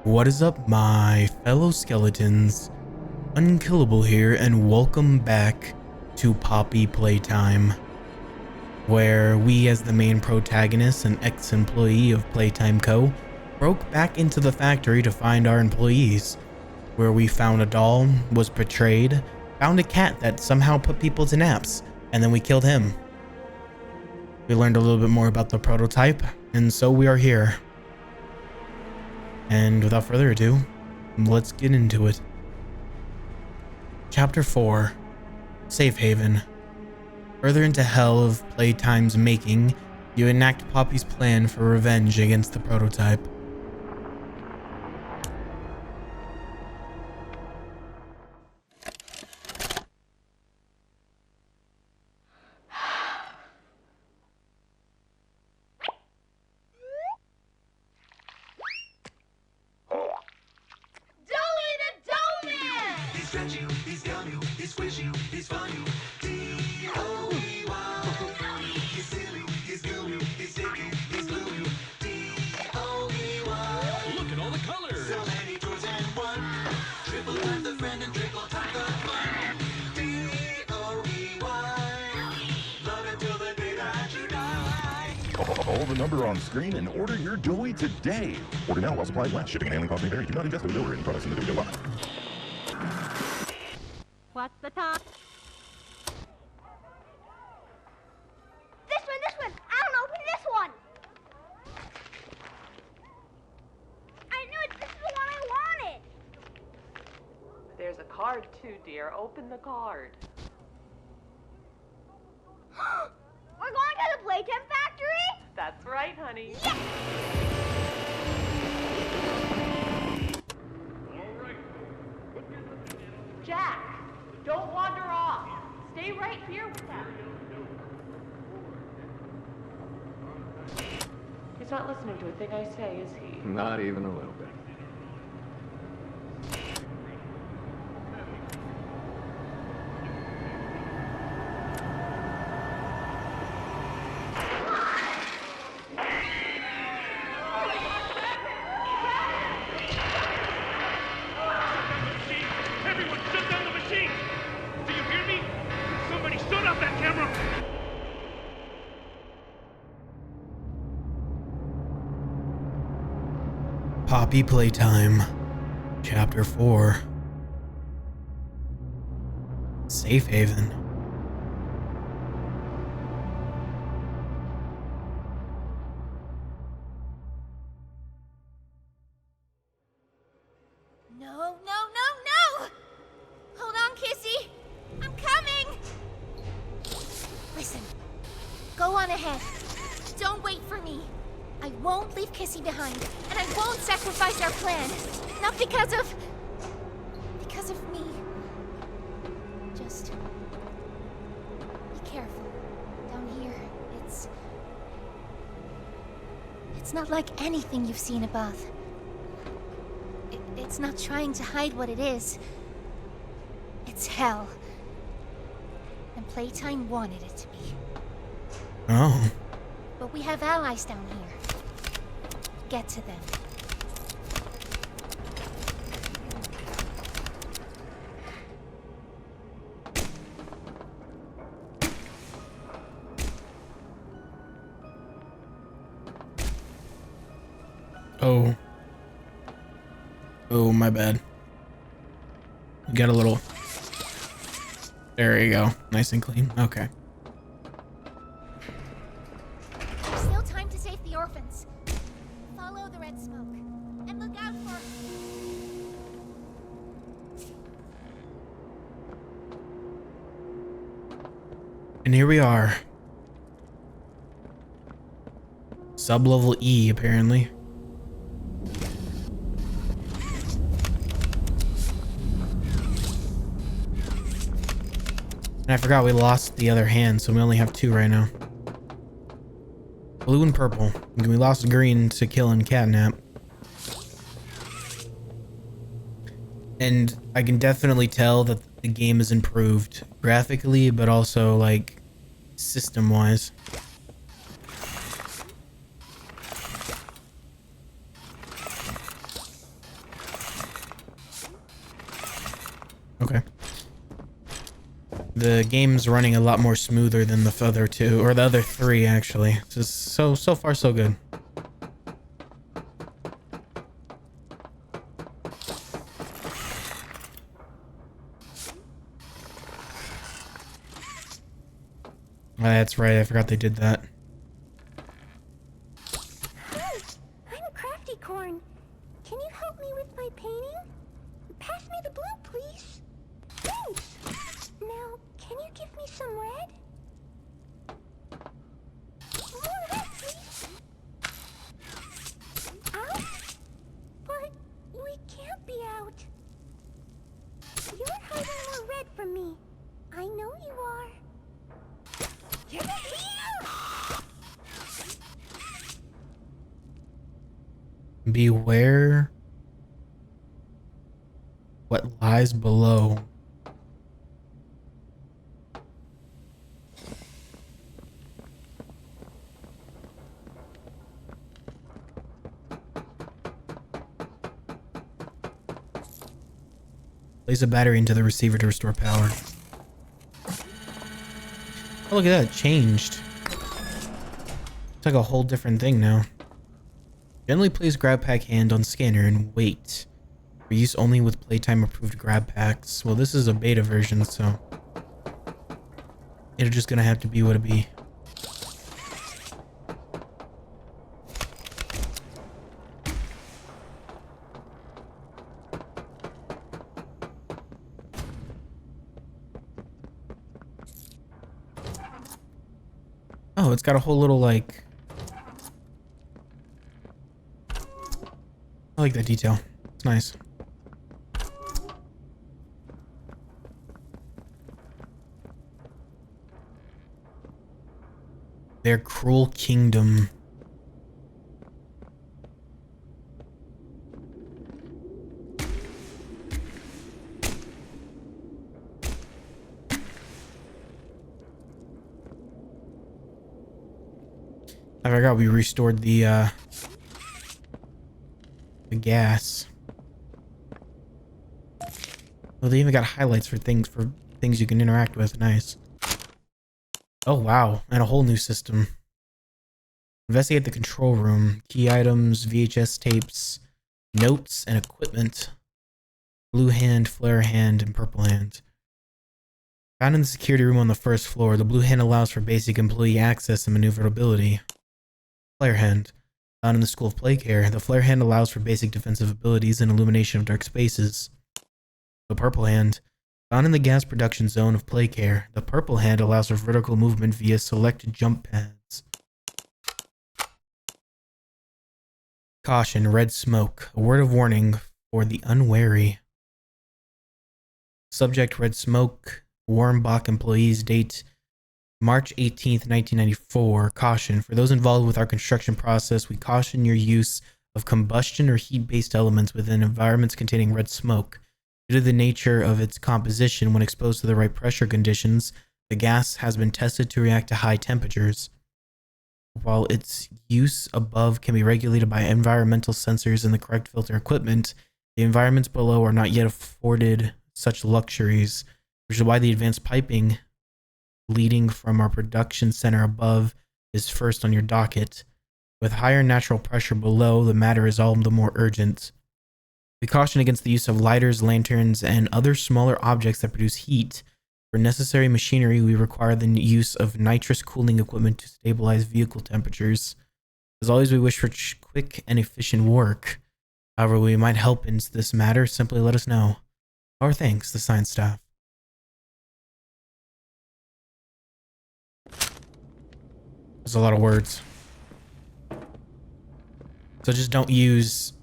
What is up, my fellow skeletons? UnKellAble here, and welcome back to Poppy Playtime, where we, as the main protagonist and ex-employee of Playtime Co., broke back into the factory to find our employees, where we found a doll, was betrayed, found a cat that somehow put people to naps, and then we killed him. We learned a little bit more about the prototype, and so we are here. And without further ado, let's get into it. Chapter 4, Safe Haven. Further into hell of Playtime's making, you enact Poppy's plan for revenge against the prototype. Call the number on screen and order your Doey today. Order now while supplies last. Shipping and handling costs may vary. Do not invest in the any products in the Doey line. What's the time? This one! I don't open this one! I knew it! This is the one I wanted! There's a card too, dear. Open the card. We're going to the Playtime factory? That's right, honey. Yes! Jack, don't wander off. Stay right here with them. He's not listening to a thing I say, is he? Not even a little bit. Poppy Playtime, Chapter 4, Safe Haven. No! Hold on, Kissy! I'm coming! Listen, go on ahead. Don't wait for me. I won't leave Kissy behind, and I won't sacrifice our plan. Not because of me. Just be careful. Down here, it's not like anything you've seen above. It's not trying to hide what it is. It's hell. And Playtime wanted it to be. Oh. But we have allies down here. Get to them. Oh, my bad. Got a little... There you go. Nice and clean. Okay. There's still time to save the orphans. Follow the red smoke. And look out for... And here we are. Sub-level E, apparently. And I forgot we lost the other hand, so we only have 2 right now. Blue and purple. And we lost green to kill and catnap. And I can definitely tell that the game has improved graphically, but also like system-wise. Okay. The game's running a lot more smoother than the other two, or the other three, actually. Just so far, so good. Oh, that's right, I forgot they did that. Hi, I'm Crafty Corn. Can you help me with my painting? Pass me the blue, please. Thanks. Now, can you give me some red? More red, please. Out? But we can't be out. You're hiding more red from me. I know you are. Get here! Beware what lies below. Place a battery into the receiver to restore power. Oh, look at that, it changed. It's like a whole different thing now. Generally place GrabPack hand on scanner and wait. For use only with Playtime approved GrabPacks. Well, this is a beta version, so it's just gonna have to be what it be. Oh, it's got a whole little, like... I like that detail. It's nice. Their cruel kingdom. I forgot we restored the gas. Oh, they even got highlights for things you can interact with. Nice. Oh wow, and a whole new system. Investigate the control room. Key items, VHS tapes, notes, and equipment. Blue hand, flare hand, and purple hand. Found in the security room on the first floor, the blue hand allows for basic employee access and maneuverability. Flare hand. Found in the School of Play Care, the flare hand allows for basic defensive abilities and illumination of dark spaces. The purple hand. Found in the gas production zone of Play Care, the purple hand allows for vertical movement via selected jump pads. Caution, red smoke. A word of warning for the unwary. Subject, red smoke. Warmbach employees, date March 18th, 1994. Caution. For those involved with our construction process, we caution your use of combustion or heat-based elements within environments containing red smoke. Due to the nature of its composition, when exposed to the right pressure conditions, the gas has been tested to react to high temperatures. While its use above can be regulated by environmental sensors and the correct filter equipment, the environments below are not yet afforded such luxuries, which is why the advanced piping leading from our production center above is first on your docket. With higher natural pressure below, the matter is all the more urgent. We caution against the use of lighters, lanterns, and other smaller objects that produce heat. For necessary machinery, we require the use of nitrous cooling equipment to stabilize vehicle temperatures. As always, we wish for quick and efficient work. However, we might help in this matter. Simply let us know. Our thanks, the science staff. There's a lot of words. So just don't use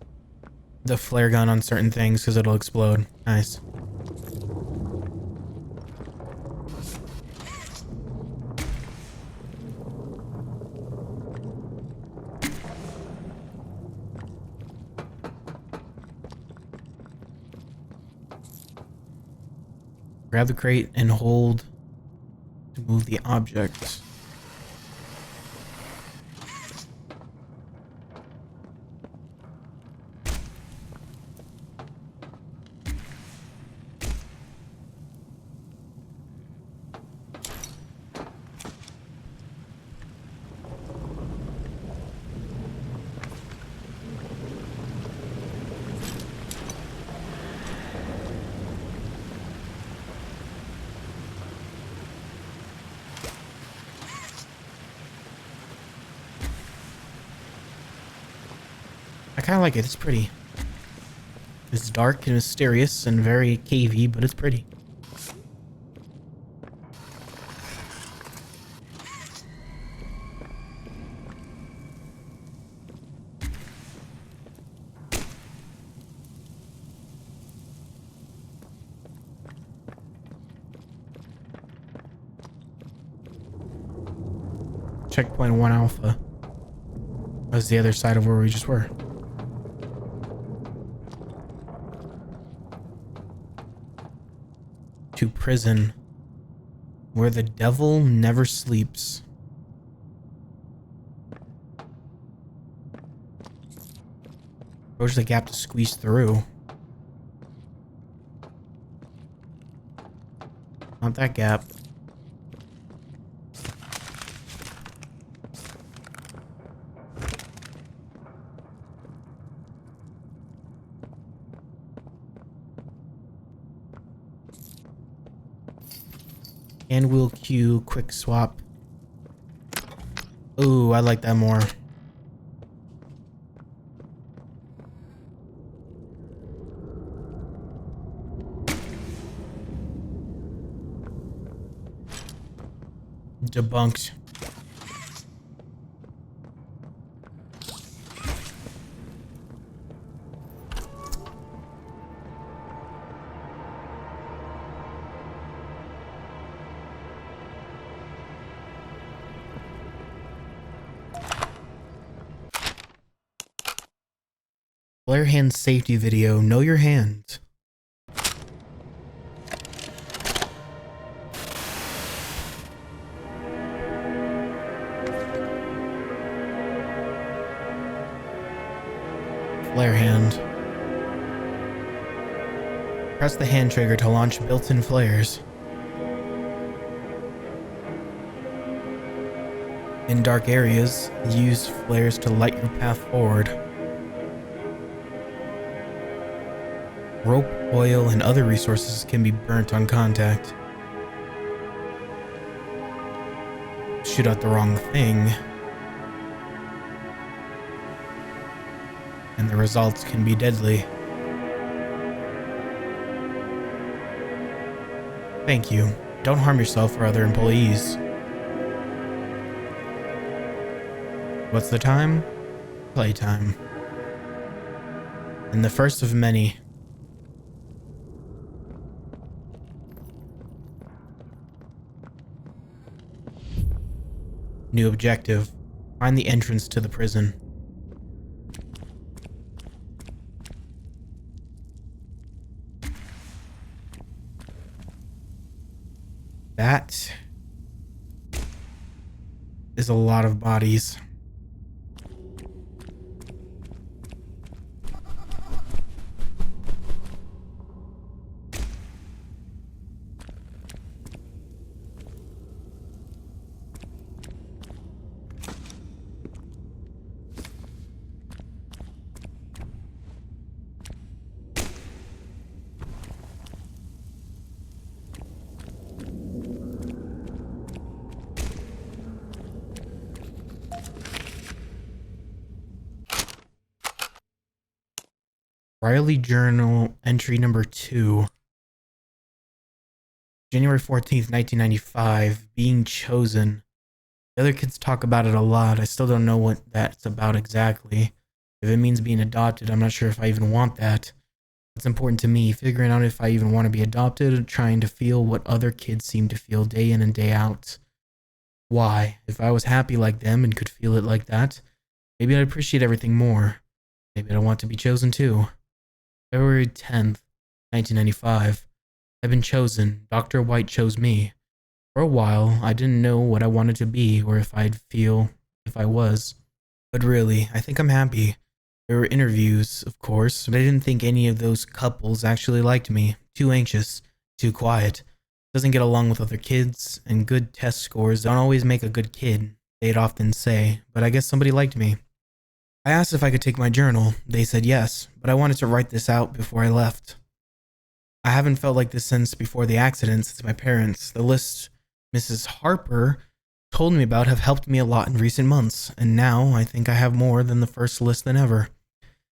the flare gun on certain things because it'll explode. Nice. Grab the crate and hold to move the object. kind of like it. It's pretty. It's dark and mysterious and very cavey, but it's pretty. Checkpoint 1 Alpha. That's the other side of where we just were. To prison, where the devil never sleeps. Where's the gap to squeeze through? Not that gap. And wheel Q, quick swap. Ooh, I like that more. Debunked. Flare hand safety video. Know your hand. Flare hand. Press the hand trigger to launch built-in flares. In dark areas, use flares to light your path forward. Rope, oil, and other resources can be burnt on contact. Shoot out the wrong thing, and the results can be deadly. Thank you. Don't harm yourself or other employees. What's the time? Playtime. And the first of many. New objective. Find the entrance to the prison. That is a lot of bodies. Riley Journal entry number 2. January 14th, 1995. Being chosen. The other kids talk about it a lot. I still don't know what that's about exactly. If it means being adopted, I'm not sure if I even want that. What's important to me, figuring out if I even want to be adopted, trying to feel what other kids seem to feel day in and day out. Why? If I was happy like them and could feel it like that, maybe I'd appreciate everything more. Maybe I'd want to be chosen too. February 10th, 1995. I've been chosen. Dr. White chose me. For a while, I didn't know what I wanted to be or if I'd feel if I was. But really, I think I'm happy. There were interviews, of course, but I didn't think any of those couples actually liked me. Too anxious, too quiet. Doesn't get along with other kids, and good test scores don't always make a good kid, they'd often say, but I guess somebody liked me. I asked if I could take my journal. They said yes, but I wanted to write this out before I left. I haven't felt like this since before the accident, since my parents. The lists Mrs. Harper told me about have helped me a lot in recent months, and now I think I have more than the first list than ever.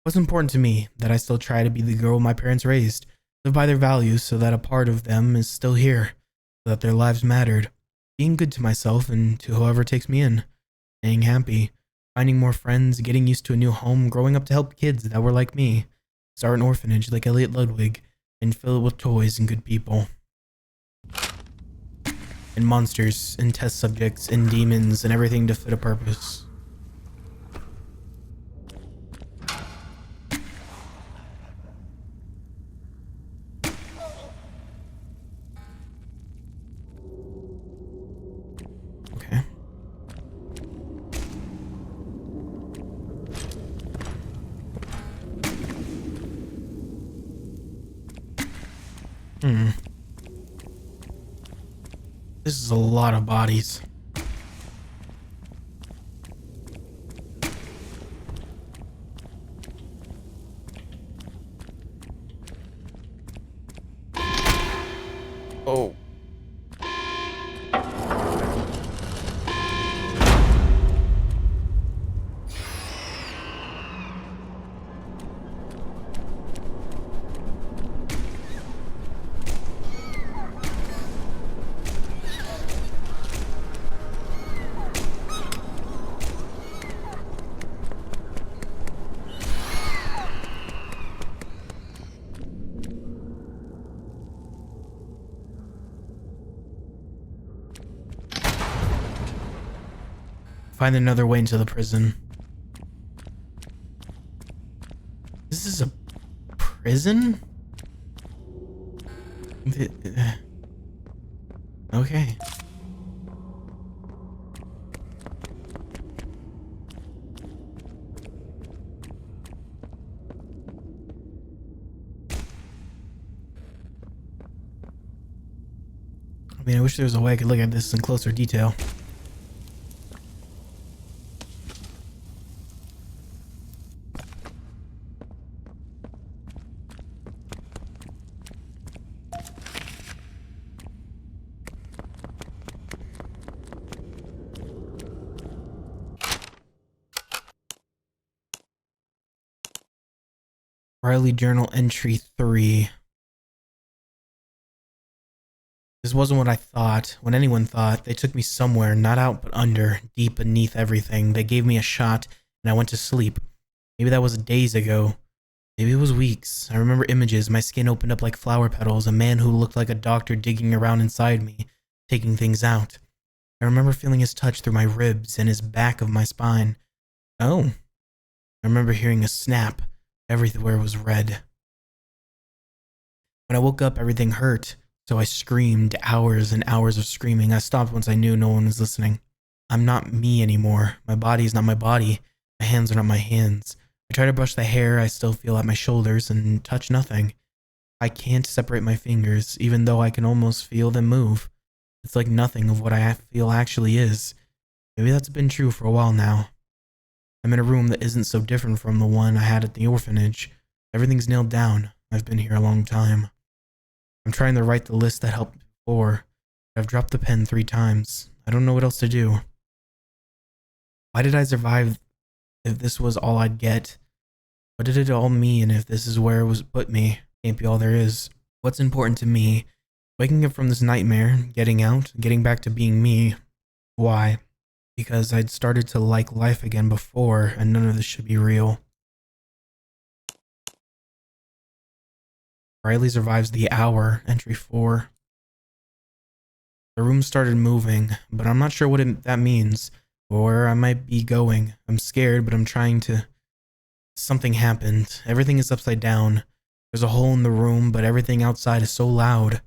What's important to me, that I still try to be the girl my parents raised, live by their values so that a part of them is still here, so that their lives mattered. Being good to myself and to whoever takes me in. Staying happy. Finding more friends, getting used to a new home, growing up to help kids that were like me. Start an orphanage like Elliot Ludwig, and fill it with toys and good people. And monsters, and test subjects, and demons, and everything to fit a purpose. Okay. This is a lot of bodies. Oh. Find another way into the prison. This is a prison? Okay. I mean, I wish there was a way I could look at this in closer detail. Riley Journal Entry 3. This wasn't what I thought, what anyone thought. They took me somewhere, not out but under, deep beneath everything. They gave me a shot, and I went to sleep. Maybe that was days ago. Maybe it was weeks. I remember images. My skin opened up like flower petals, a man who looked like a doctor digging around inside me, taking things out. I remember feeling his touch through my ribs and his back of my spine. Oh. I remember hearing a snap. Everywhere was red. When I woke up, everything hurt, so I screamed, hours and hours of screaming. I stopped once I knew no one was listening. I'm not me anymore. My body is not my body. My hands are not my hands. I try to brush the hair I still feel at my shoulders and touch nothing. I can't separate my fingers, even though I can almost feel them move. It's like nothing of what I feel actually is. Maybe that's been true for a while now. I'm in a room that isn't so different from the one I had at the orphanage. Everything's nailed down. I've been here a long time. I'm trying to write the list that helped before. I've dropped the pen 3 times. I don't know what else to do. Why did I survive if this was all I'd get? What did it all mean if this is where it was put me? Can't be all there is. What's important to me? Waking up from this nightmare, getting out, getting back to being me. Why? Because I'd started to like life again before, and none of this should be real. Riley survives the hour, entry 4. The room started moving, but I'm not sure what that means, or where I might be going. I'm scared, but I'm trying to... Something happened. Everything is upside down. There's a hole in the room, but everything outside is so loud.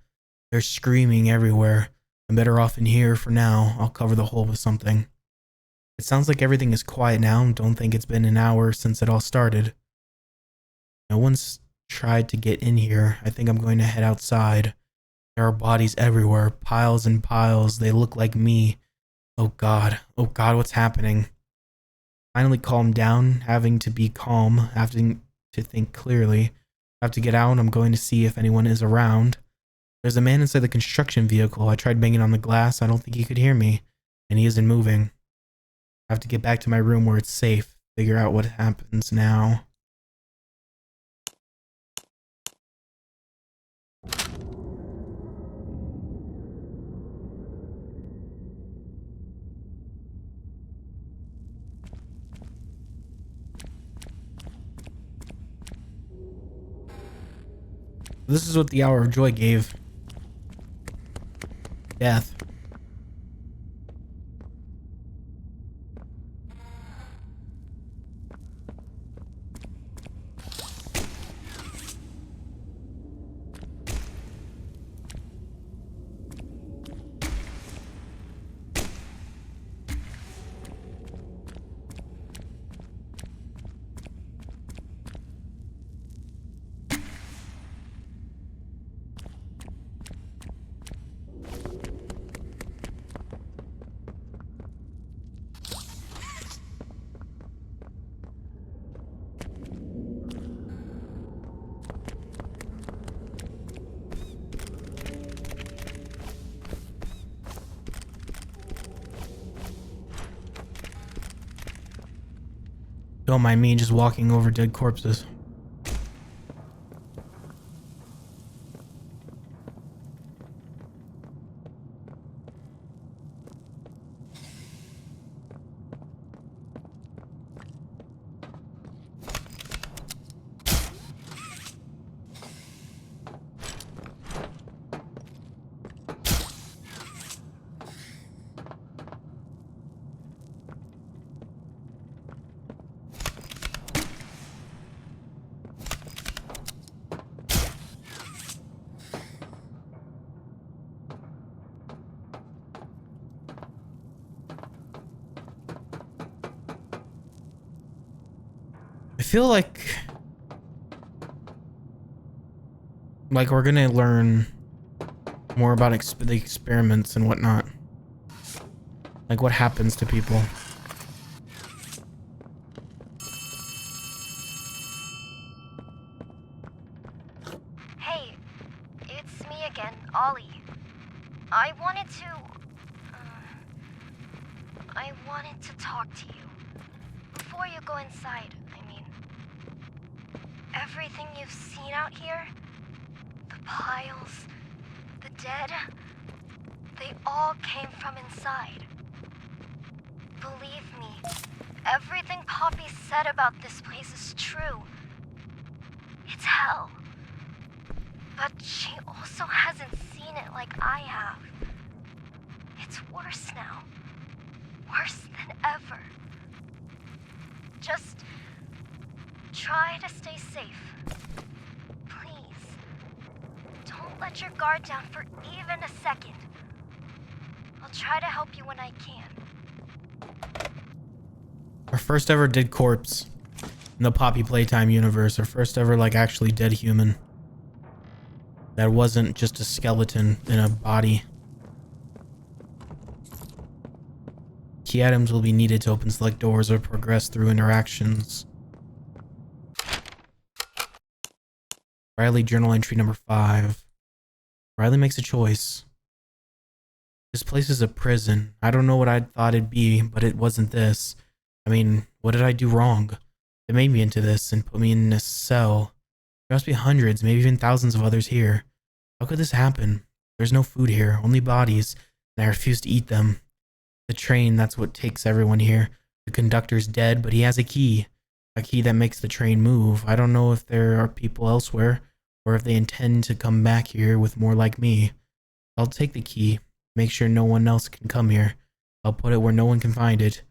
They're screaming everywhere. I'm better off in here for now. I'll cover the hole with something. It sounds like everything is quiet now. Don't think it's been an hour since it all started. No one's tried to get in here. I think I'm going to head outside. There are bodies everywhere, piles and piles. They look like me. Oh God, what's happening? Finally calmed down, having to be calm, having to think clearly. I have to get out. I'm going to see if anyone is around. There's a man inside the construction vehicle. I tried banging on the glass. I don't think he could hear me, and he isn't moving. I have to get back to my room where it's safe, figure out what happens now. This is what the Hour of Joy gave. Death. Don't mind me just walking over dead corpses. I feel like we're gonna learn more about the experiments and whatnot. Like what happens to people. Hey, it's me again, Ollie. I wanted to talk to you. Before you go inside, I mean. Everything you've seen out here, the piles, the dead, they all came from inside. Believe me, everything Poppy said about this place is true. It's hell. But she also hasn't seen it like I have. It's worse now. Worse than ever. Just try to stay safe. Please. Don't let your guard down for even a second. I'll try to help you when I can. Our first ever dead corpse in the Poppy Playtime universe. Our first ever like actually dead human. That wasn't just a skeleton in a body. Key items will be needed to open select doors or progress through interactions. Riley journal entry number 5. Riley makes a choice. This place is a prison. I don't know what I thought it'd be, but it wasn't this. I mean, what did I do wrong? They made me into this and put me in a cell. There must be hundreds, maybe even thousands of others here. How could this happen? There's no food here, only bodies, and I refuse to eat them. The train, that's what takes everyone here. The conductor's dead, but he has a key that makes the train move. I don't know if there are people elsewhere, or if they intend to come back here with more like me. I'll take the key, make sure no one else can come here. I'll put it where no one can find it.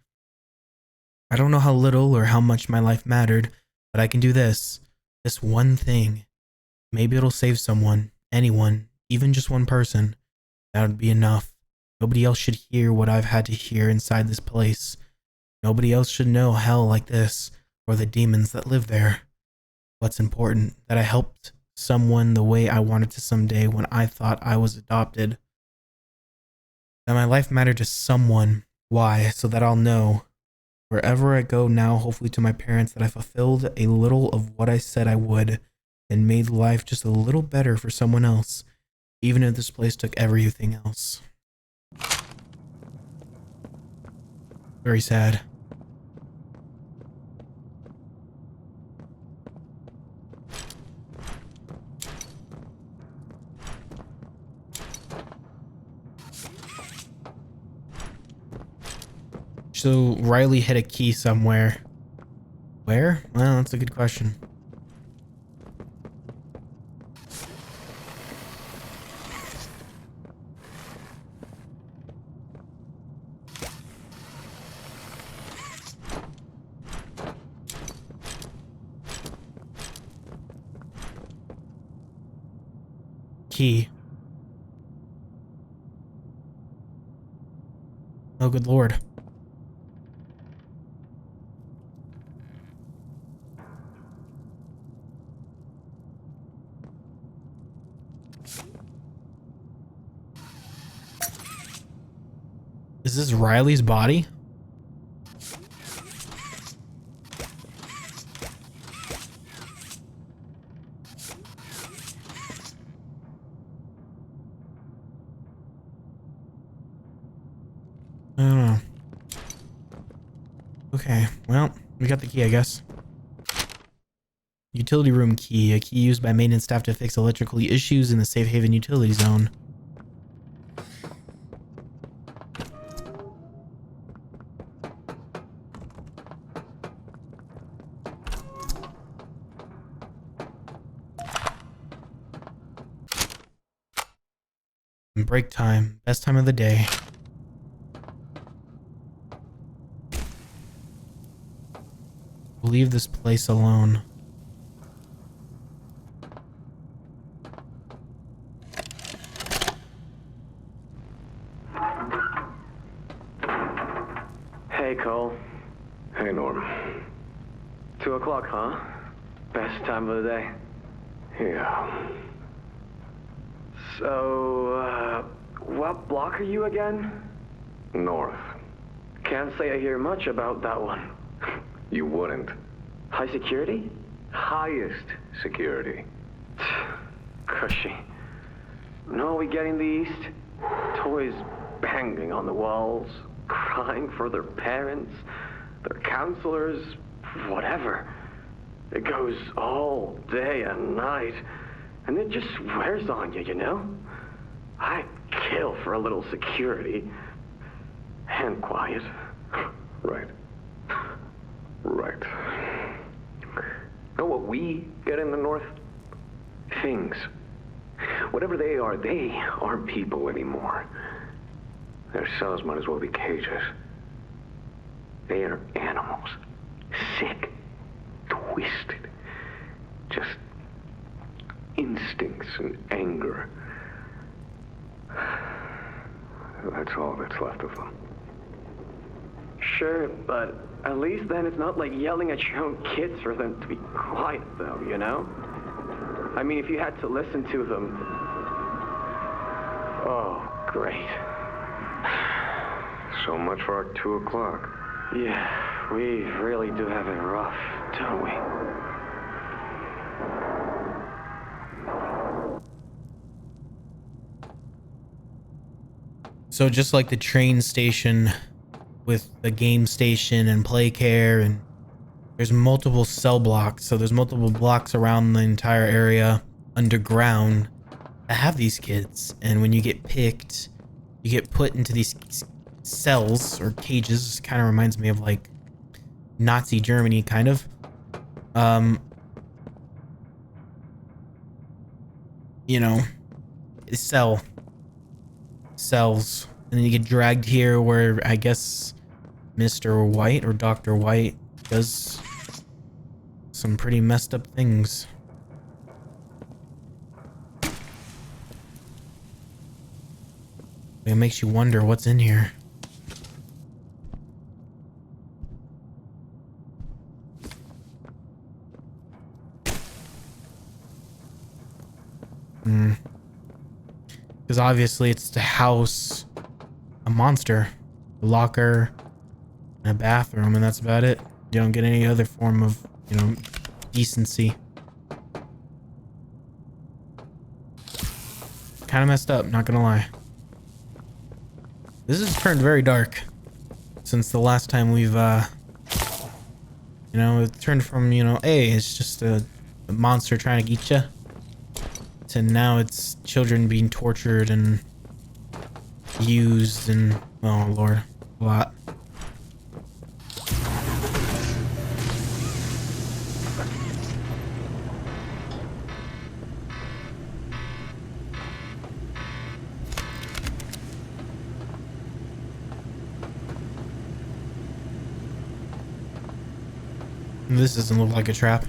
I don't know how little or how much my life mattered, but I can do this. This one thing. Maybe it'll save someone, anyone, even just one person. That would be enough. Nobody else should hear what I've had to hear inside this place. Nobody else should know hell like this, or the demons that live there. What's important, that I helped someone the way I wanted to someday when I thought I was adopted. That my life mattered to someone. Why? So that I'll know. Wherever I go now, hopefully to my parents, that I fulfilled a little of what I said I would, and made life just a little better for someone else, even if this place took everything else. Very sad. So Riley hit a key somewhere. Where? Well, that's a good question. key. Oh, good lord. Is this Riley's body? I don't know. Okay, well, we got the key, I guess. Utility room key, a key used by maintenance staff to fix electrical issues in the safe haven utility zone. Break time, best time of the day. Leave this place alone. Hey, Cole. Hey, Norm. 2 o'clock, huh? Best time of the day. Yeah. So, what block are you again? North. Can't say I hear much about that one. You wouldn't. High security? Highest security. Cushy. No, we get in the east. Toys banging on the walls, crying for their parents, their counselors, whatever. It goes all day and night, and it just wears on you, you know? I'd kill for a little security. And quiet. Right. Right. Know what we get in the North? Things. Whatever they aren't people anymore. Their cells might as well be cages. They are animals. Sick. Twisted. Just instincts and anger. That's all that's left of them. Sure, but at least then it's not like yelling at your own kids for them to be quiet, though, you know? I mean, if you had to listen to them... Oh, great. So much for our 2 o'clock. Yeah, we really do have it rough, don't we? So just like the train station with the game station and play care, and there's multiple cell blocks. So there's multiple blocks around the entire area underground that have these kids. And when you get picked, you get put into these cells or cages. Kind of reminds me of like Nazi Germany, kind of. You know, cells, and then you get dragged here where I guess Mr. White or Dr. White does some pretty messed up things. It makes you wonder what's in here. Because obviously it's to house a monster, a locker, and a bathroom, and that's about it. You don't get any other form of, you know, decency. Kind of messed up, not gonna lie. This has turned very dark since the last time we've, you know, it turned from, you know, hey, it's just a monster trying to get you, to now it's children being tortured and used and, oh lord, a lot. This doesn't look like a trap.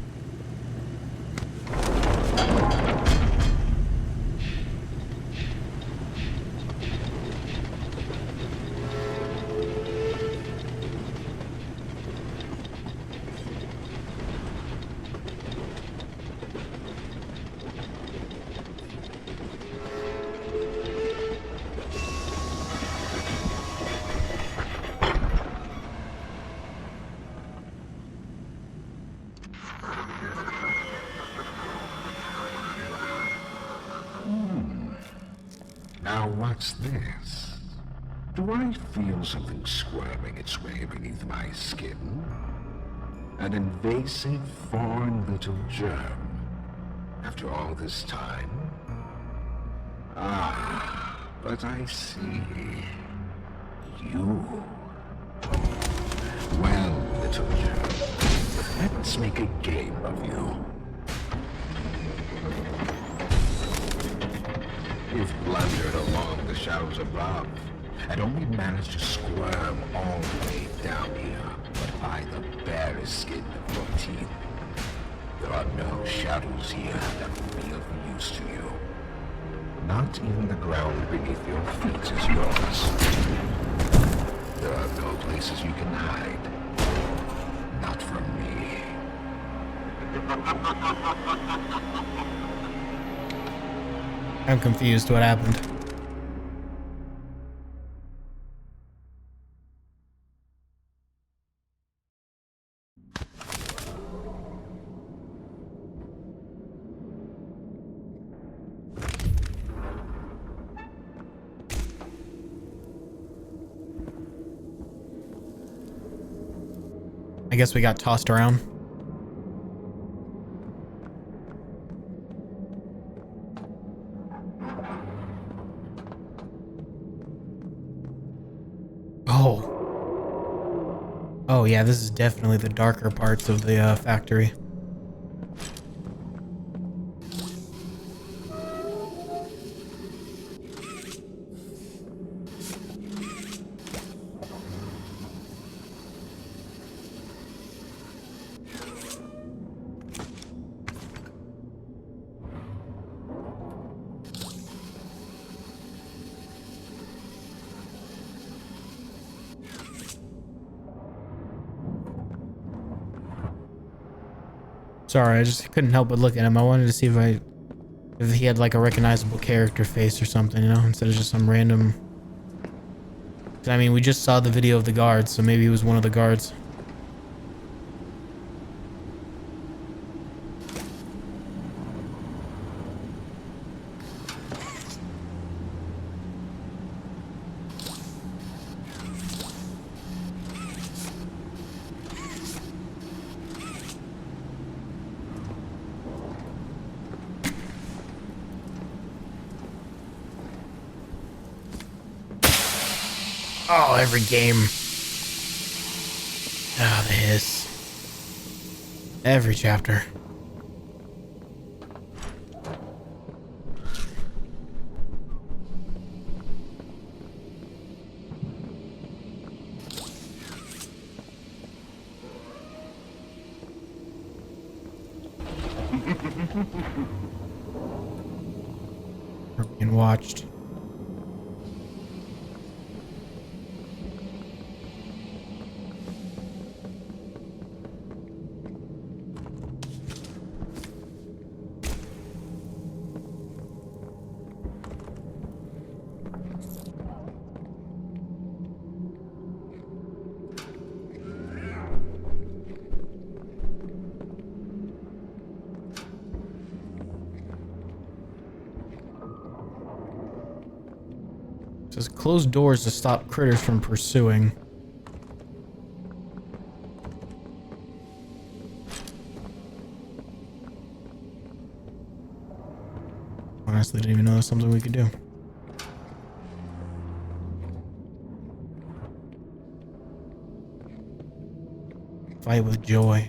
Now what's this? Do I feel something squirming its way beneath my skin? An invasive, foreign little germ. After all this time? Ah, but I see. You. Well, little germ, let's make a game of you. You've blundered along the shadows above, and only managed to squirm all the way down here, but by the barest skin of your teeth. There are no shadows here that will be of use to you. Not even the ground beneath your feet is yours. There are no places you can hide. Not from me. I'm confused. What happened? I guess we got tossed around. Oh. Oh yeah, this is definitely the darker parts of the factory. Sorry, I just couldn't help but look at him. I wanted to see if he had like a recognizable character face or something, you know, instead of just some random. I mean, we just saw the video of the guards, so maybe he was one of the guards. Oh, every game. Ah, the hiss. Every chapter. We're being watched. It says close doors to stop critters from pursuing. Honestly, didn't even know that's something we could do. Fight with joy.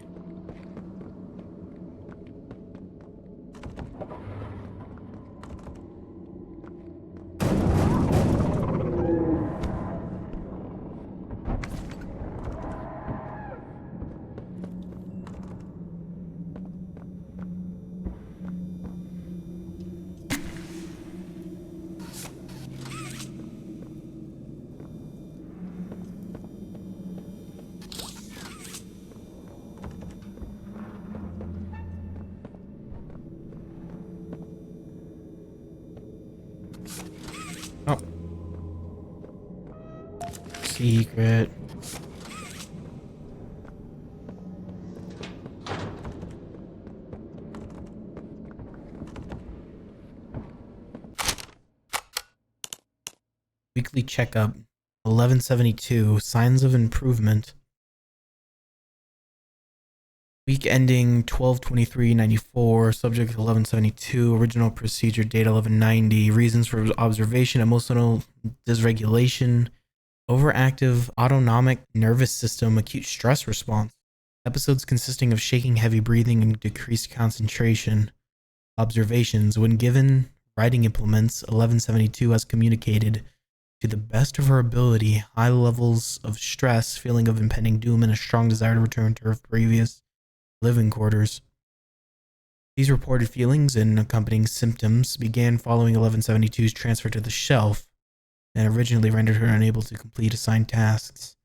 Oh. Secret. Weekly checkup. 1172. Signs of improvement. Week ending 12/23/94. Subject 1172. Original procedure date 1190. Reasons for observation: emotional dysregulation, overactive autonomic nervous system, acute stress response. Episodes consisting of shaking, heavy breathing, and decreased concentration. Observations: when given writing implements, 1172 has communicated to the best of her ability high levels of stress, feeling of impending doom, and a strong desire to return to her previous living quarters. These reported feelings and accompanying symptoms began following 1172's transfer to the shelf and originally rendered her unable to complete assigned tasks.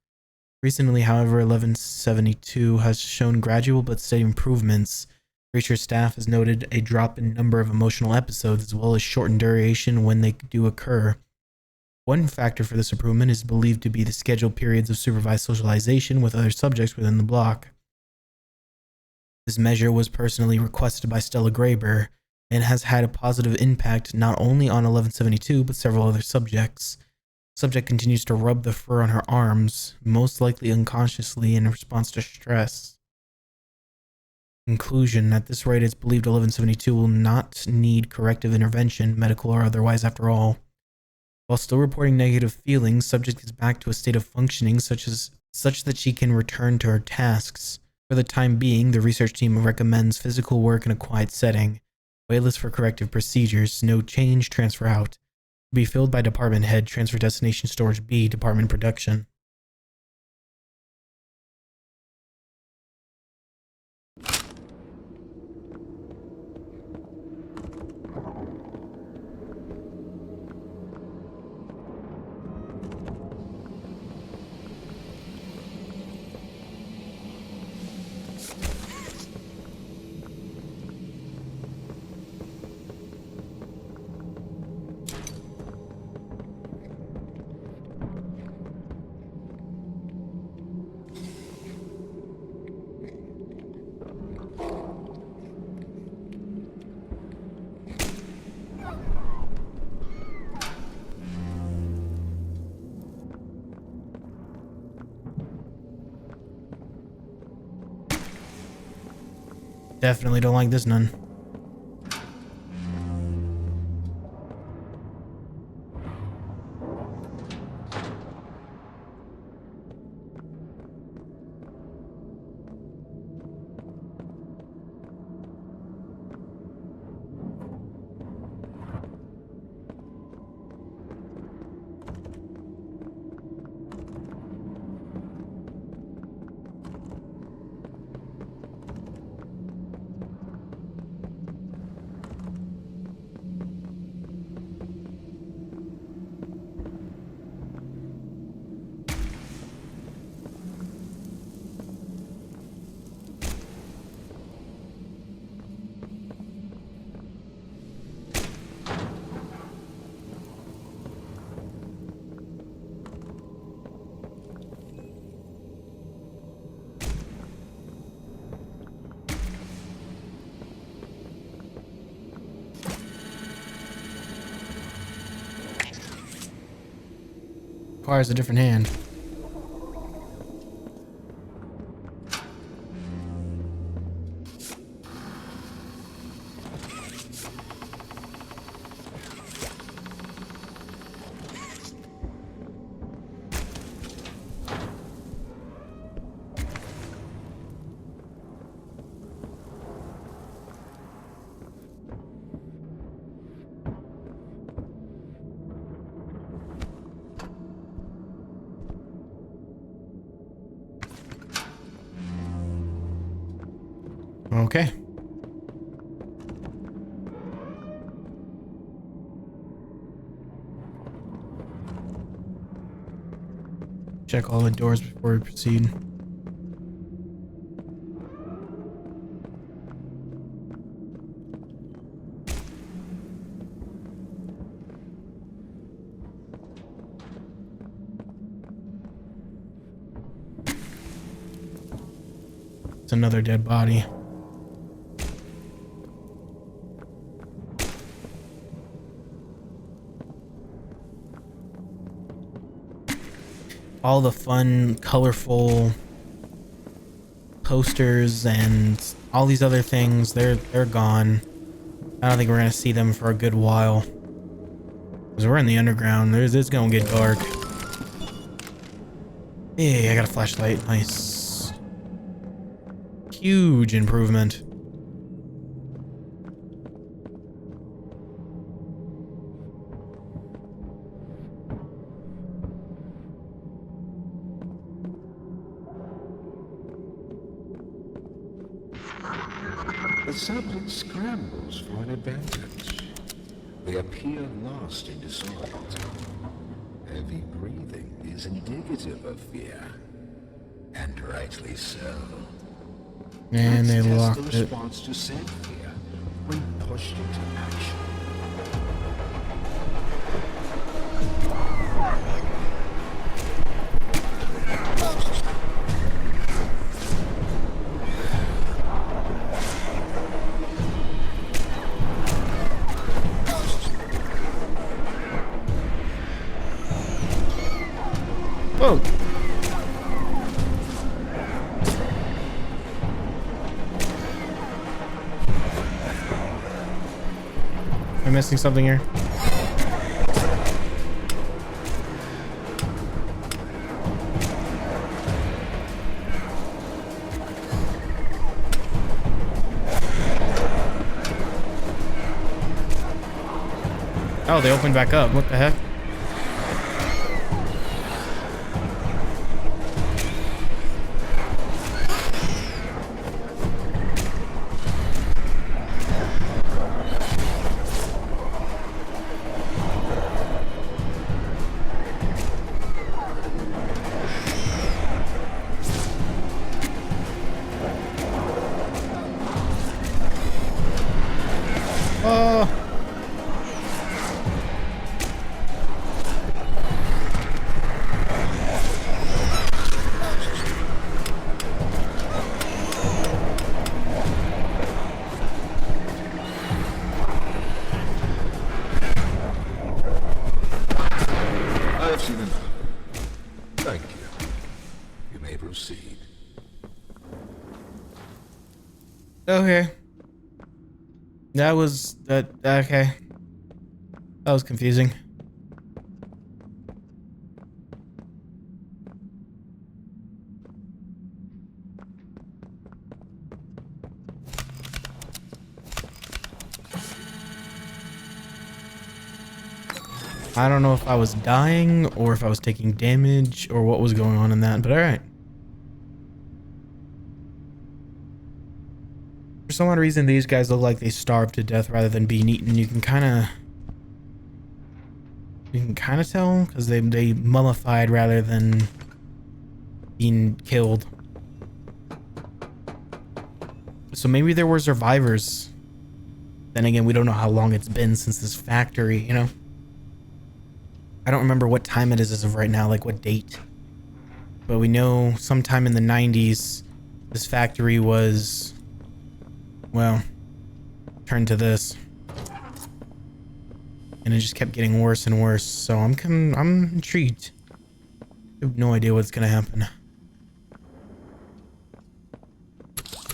Recently, however, 1172 has shown gradual but steady improvements. Research staff has noted a drop in number of emotional episodes as well as shortened duration when they do occur. One factor for this improvement is believed to be the scheduled periods of supervised socialization with other subjects within the block. This measure was personally requested by Stella Greyber and has had a positive impact not only on 1172 but several other subjects. Subject continues to rub the fur on her arms, most likely unconsciously in response to stress. Conclusion: at this rate, it's believed 1172 will not need corrective intervention, medical or otherwise, after all. While still reporting negative feelings, subject is back to a state of functioning such that she can return to her tasks. For the time being, the research team recommends physical work in a quiet setting. Waitlist for corrective procedures. No change. Transfer out. To be filled by department head. Transfer destination storage B. Department production. Definitely don't like this nun. Requires a different hand. Okay. Check all the doors before we proceed. It's another dead body. all the fun, colorful posters and all these other things, they're gone. I don't think we're gonna see them for a good while. Because we're in the underground. It's gonna get dark. Hey, I got a flashlight. Nice. Huge improvement. The subject scrambles for an advantage. They appear lost in disorder. Heavy breathing is indicative of fear, and rightly so. And they Let's locked test the it. response to said fear when pushed into action. Whoa! Am I missing something here? Oh, they opened back up. What the heck? Oh. I've seen enough. Thank you. You may proceed. Okay. That was that. Okay. That was confusing. I don't know if I was dying or if I was taking damage or what was going on in that, but alright. For some odd reason, these guys look like they starved to death rather than being eaten. You can kind of tell because they mummified rather than being killed. So maybe there were survivors. Then again, we don't know how long it's been since this factory, you know? I don't remember what time it is as of right now, like what date. But we know sometime in the 90s, this factory was, well, turned to this. And it just kept getting worse and worse. So I'm intrigued. I have no idea what's gonna happen.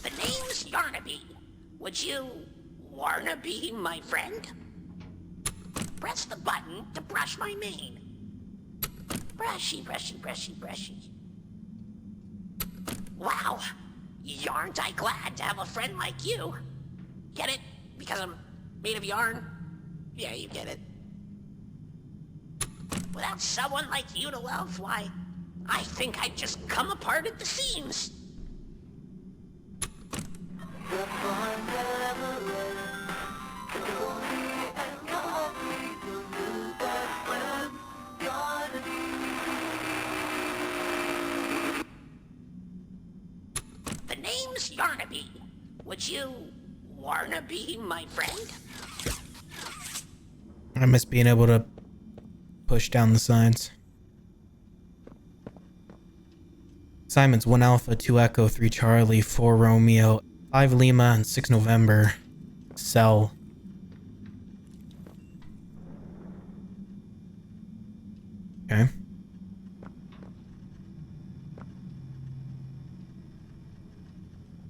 The name's Yarnaby. Would you wanna be my friend? Press the button to brush my mane. Brushy, brushy, brushy, brushy. Wow, yarn't I glad to have a friend like you. Get it? Because I'm made of yarn? Yeah, you get it. Without someone like you to love, why, I think I'd just come apart at the seams. The name's Yarnaby. Would you wanna be my friend? I miss being able to push down the signs. Assignments 1 Alpha, 2 Echo, 3 Charlie, 4 Romeo, 5 Lima, and 6 November. Cell. Okay.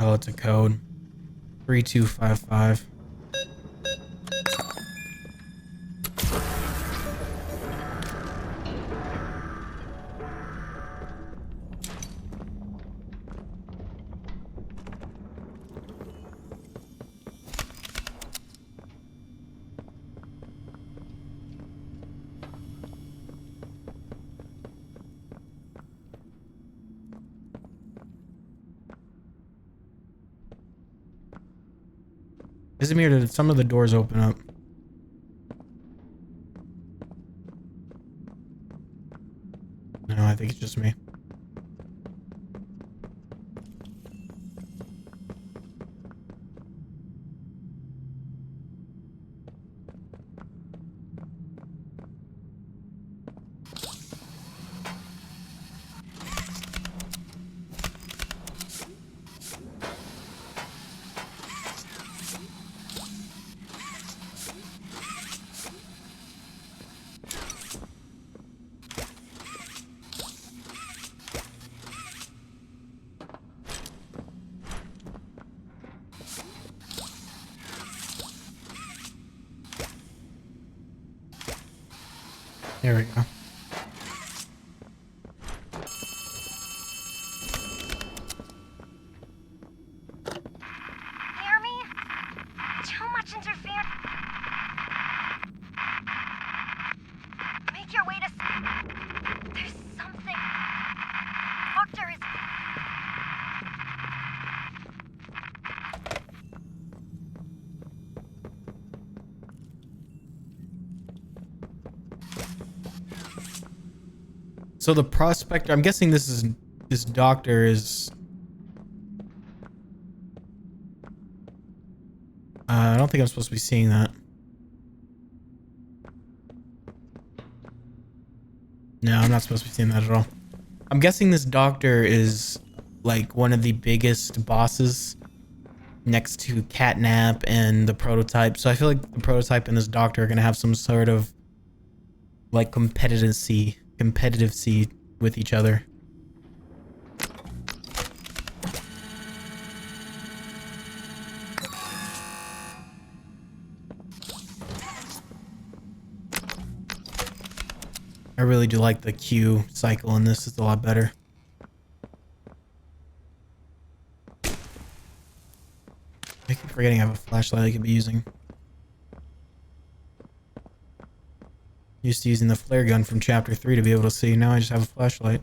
Oh, it's a code. 3255. Izmir, did some of the doors open up? No, I think it's just me. There we go. Hear me? Too much interference. Make your way to... There's something. Doctor is... So the prospector, I'm guessing this doctor is... I don't think I'm supposed to be seeing that. No, I'm not supposed to be seeing that at all. I'm guessing this doctor is like one of the biggest bosses next to Catnap and the prototype. So I feel like the prototype and this doctor are going to have some sort of like competitive with each other. I really do like the Q cycle in this. It's a lot better. I keep forgetting I have a flashlight I could be using. Used to using the flare gun from chapter 3 to be able to see. Now I just have a flashlight.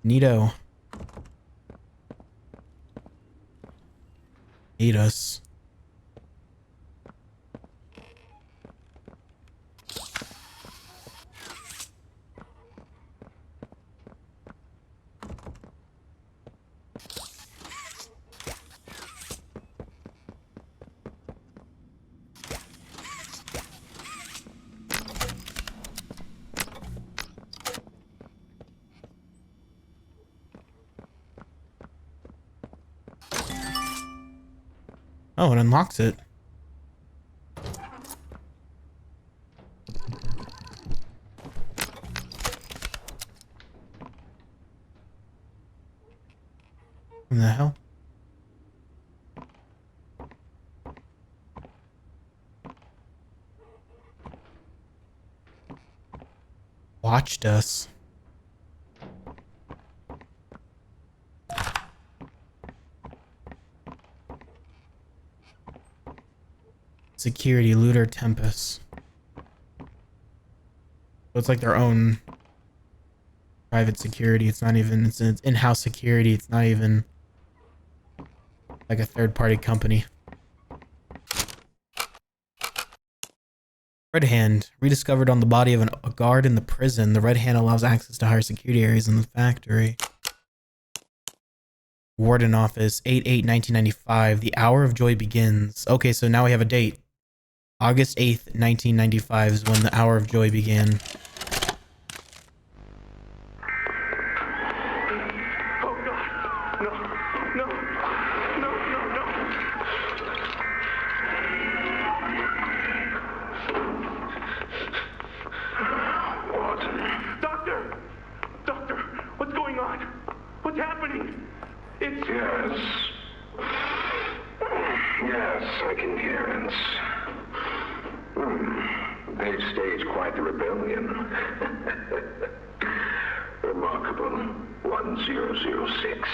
Neato. Ate us. Oh, it unlocks it. What the hell? Watched us. Security, Looter, Tempest. So it's like their own private security. It's not even, it's in-house security. It's not even like a third-party company. Red Hand, rediscovered on the body of a guard in the prison. The Red Hand allows access to higher security areas in the factory. Warden office, 8/8/1995. The hour of joy begins. Okay, so now we have a date. August 8th, 1995 is when the hour of joy began. Oh God! No! No! No! No! No! Warden! Doctor! Doctor! What's going on? What's happening? It's... Yes. Yes, I can hear it. They've staged quite the rebellion. Remarkable. 1006.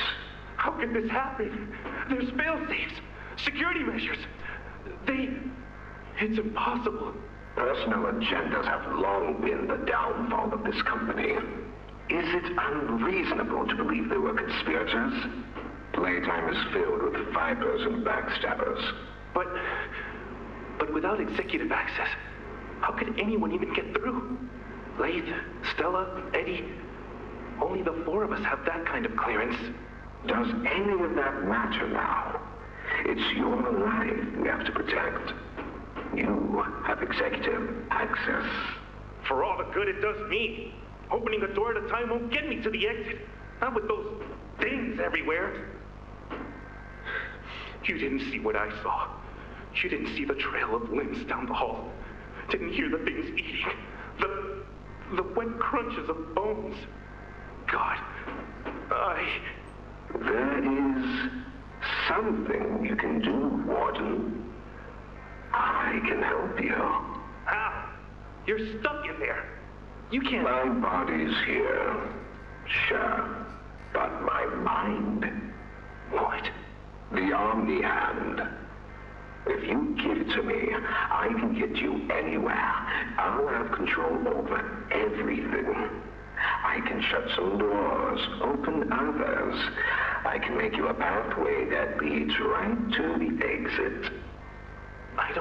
How could this happen? There's fail-safes, security measures. It's impossible. Personal agendas have long been the downfall of this company. Is it unreasonable to believe they were conspirators? Playtime is filled with vipers and backstabbers. But without executive access, how could anyone even get through? Lath, Stella, Eddie, only the four of us have that kind of clearance. Does any of that matter now? It's your life we have to protect. You have executive access. For all the good it does me, opening a door at a time won't get me to the exit. Not with those things everywhere. You didn't see what I saw. You didn't see the trail of limbs down the hall. Didn't hear the things eating. The wet crunches of bones. God, There is something you can do, Warden. I can help you. How? You're stuck in there. You can't... My body's here. Sure. But my mind... What? The Omni Hand. If you give it to me, I can get you anywhere. I'll have control over everything. I can shut some doors, open others. I can make you a pathway that leads right to the exit. I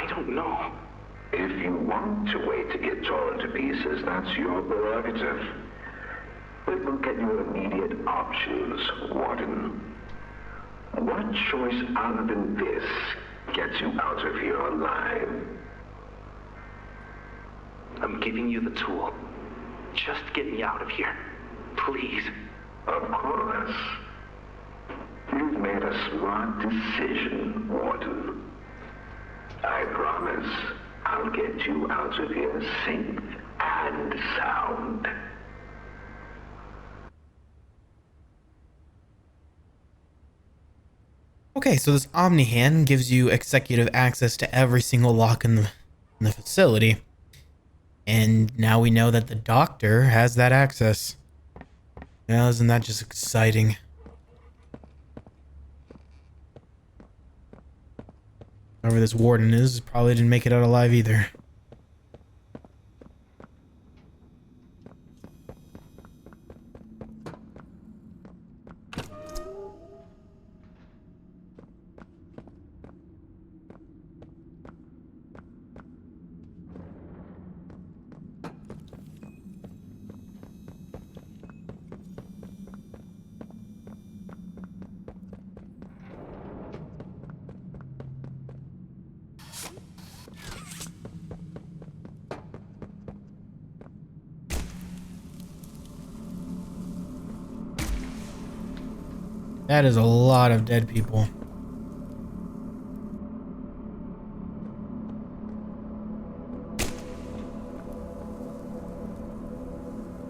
don't know. If you want to wait to get torn to pieces, that's your prerogative. But look at your immediate options, Warden. What choice other than this gets you out of here alive? I'm giving you the tool. Just get me out of here. Please. Of course. You've made a smart decision, Warden. I promise I'll get you out of here safe and sound. Okay, so this Omni Hand gives you executive access to every single lock in the facility. And now we know that the doctor has that access. Well, isn't that just exciting? Whoever this warden is probably didn't make it out alive either. That is a lot of dead people.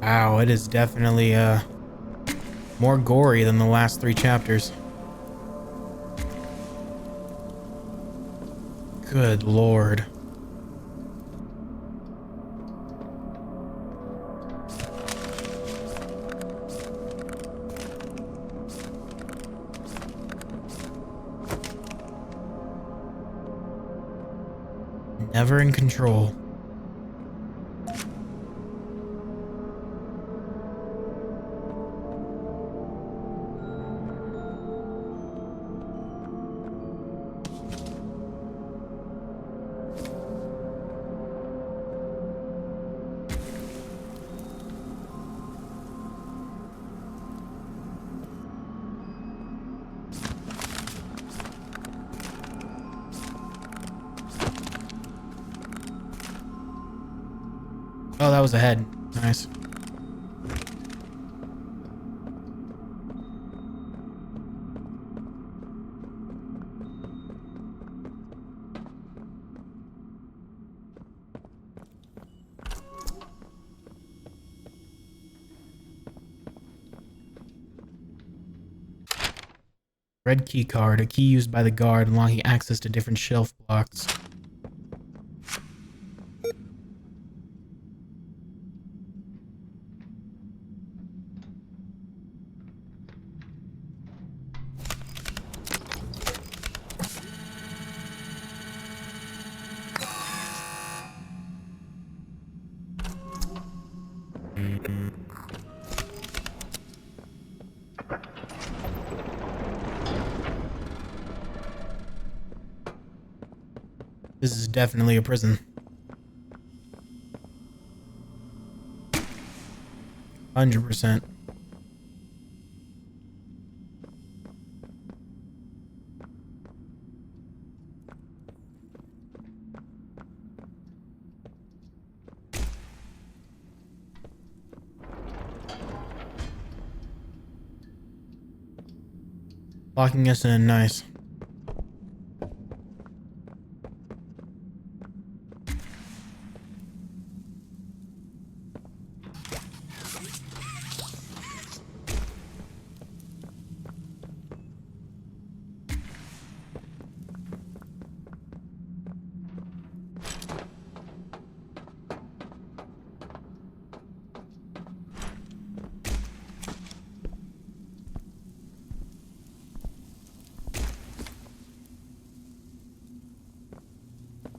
Wow, it is definitely more gory than the last 3 chapters. Good lord. Never in control. Oh, that was a head. Nice. Red key card, a key used by the guard unlocking access to different shelf blocks. This is definitely a prison. 100%. Locking us in, nice.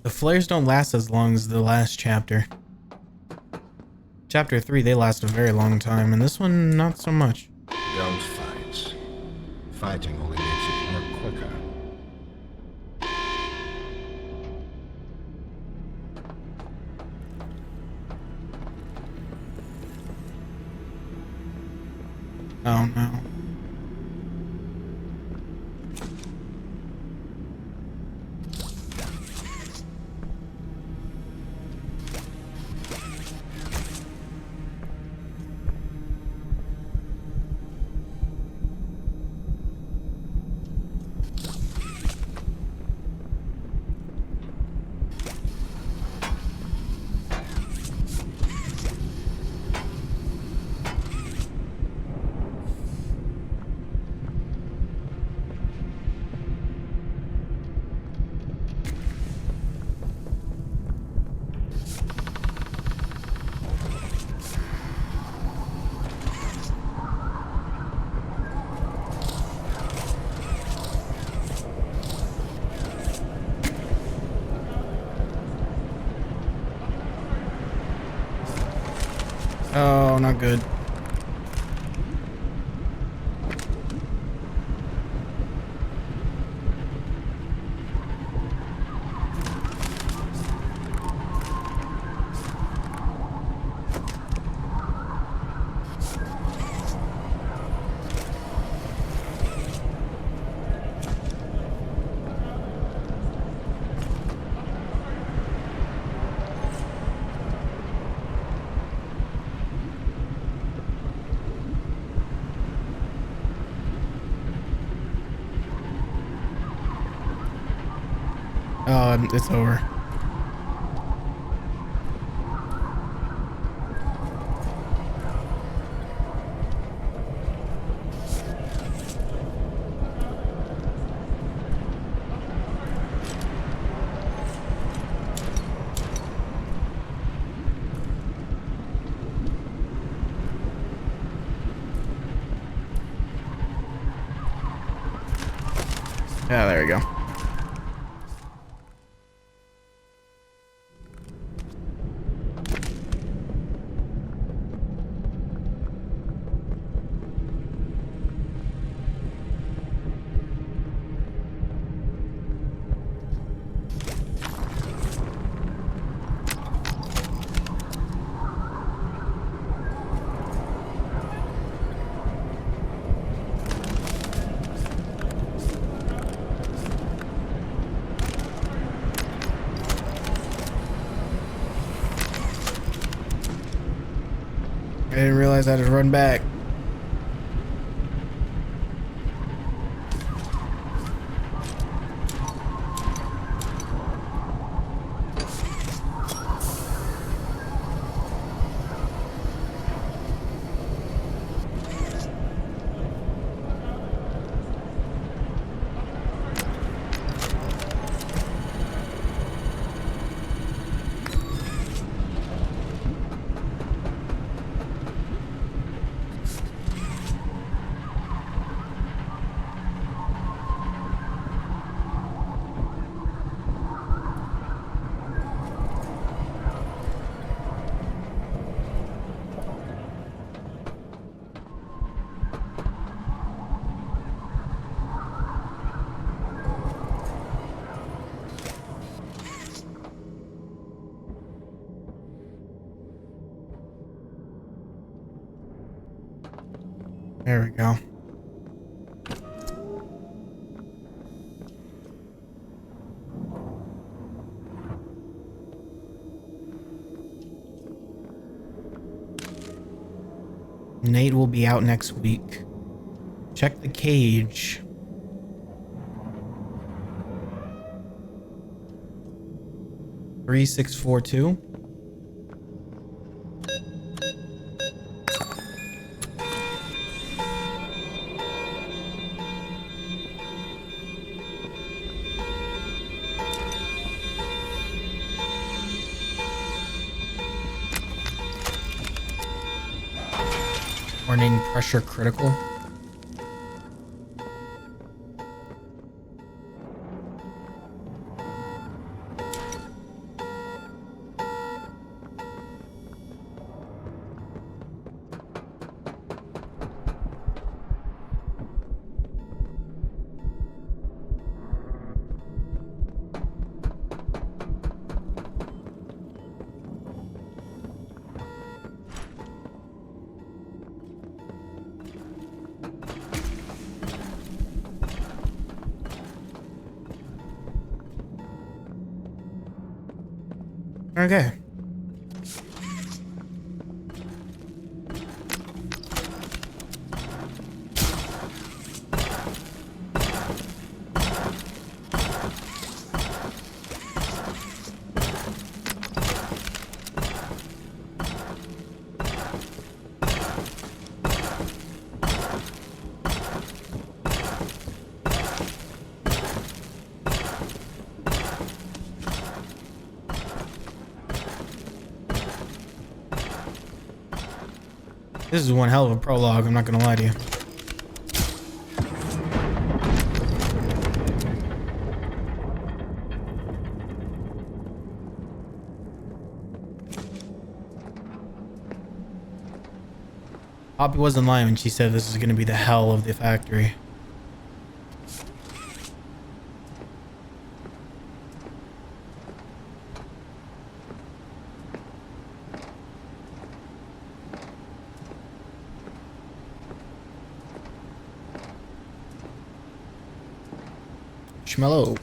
The flares don't last as long as the last chapter. Chapter 3, they last a very long time, and this one, not so much. Don't fight. Fighting only makes it work quicker. Oh no. Oh, not good. Oh, it's over. Yeah, there we go. I didn't realize I had to run back. There we go. Nate will be out next week. Check the cage. Three, 6, 4, 2. Warning, pressure critical. Okay. This is one hell of a prologue, I'm not gonna lie to you. Poppy wasn't lying when she said this is gonna be the hell of the factory. Schmello.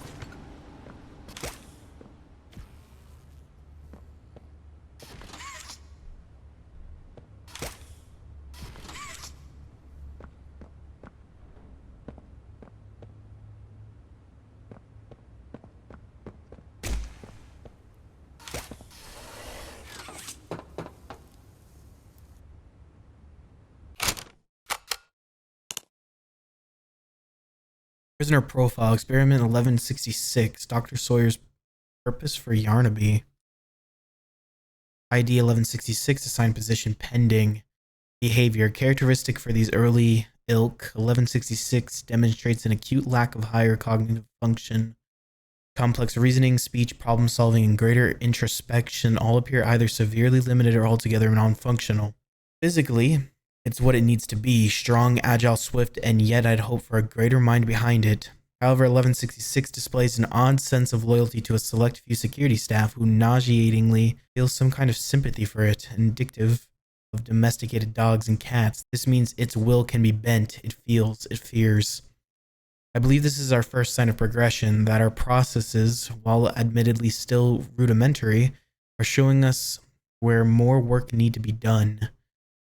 Prisoner profile, experiment 1166, Dr. Sawyer's purpose for Yarnaby. ID 1166, assigned position pending. Behavior, characteristic for these early ilk. 1166 demonstrates an acute lack of higher cognitive function. Complex reasoning, speech, problem solving, and greater introspection all appear either severely limited or altogether non-functional. Physically, it's what it needs to be, strong, agile, swift, and yet I'd hope for a greater mind behind it. However, 1166 displays an odd sense of loyalty to a select few security staff who nauseatingly feel some kind of sympathy for it, indicative of domesticated dogs and cats. This means its will can be bent, it feels, it fears. I believe this is our first sign of progression, that our processes, while admittedly still rudimentary, are showing us where more work need to be done,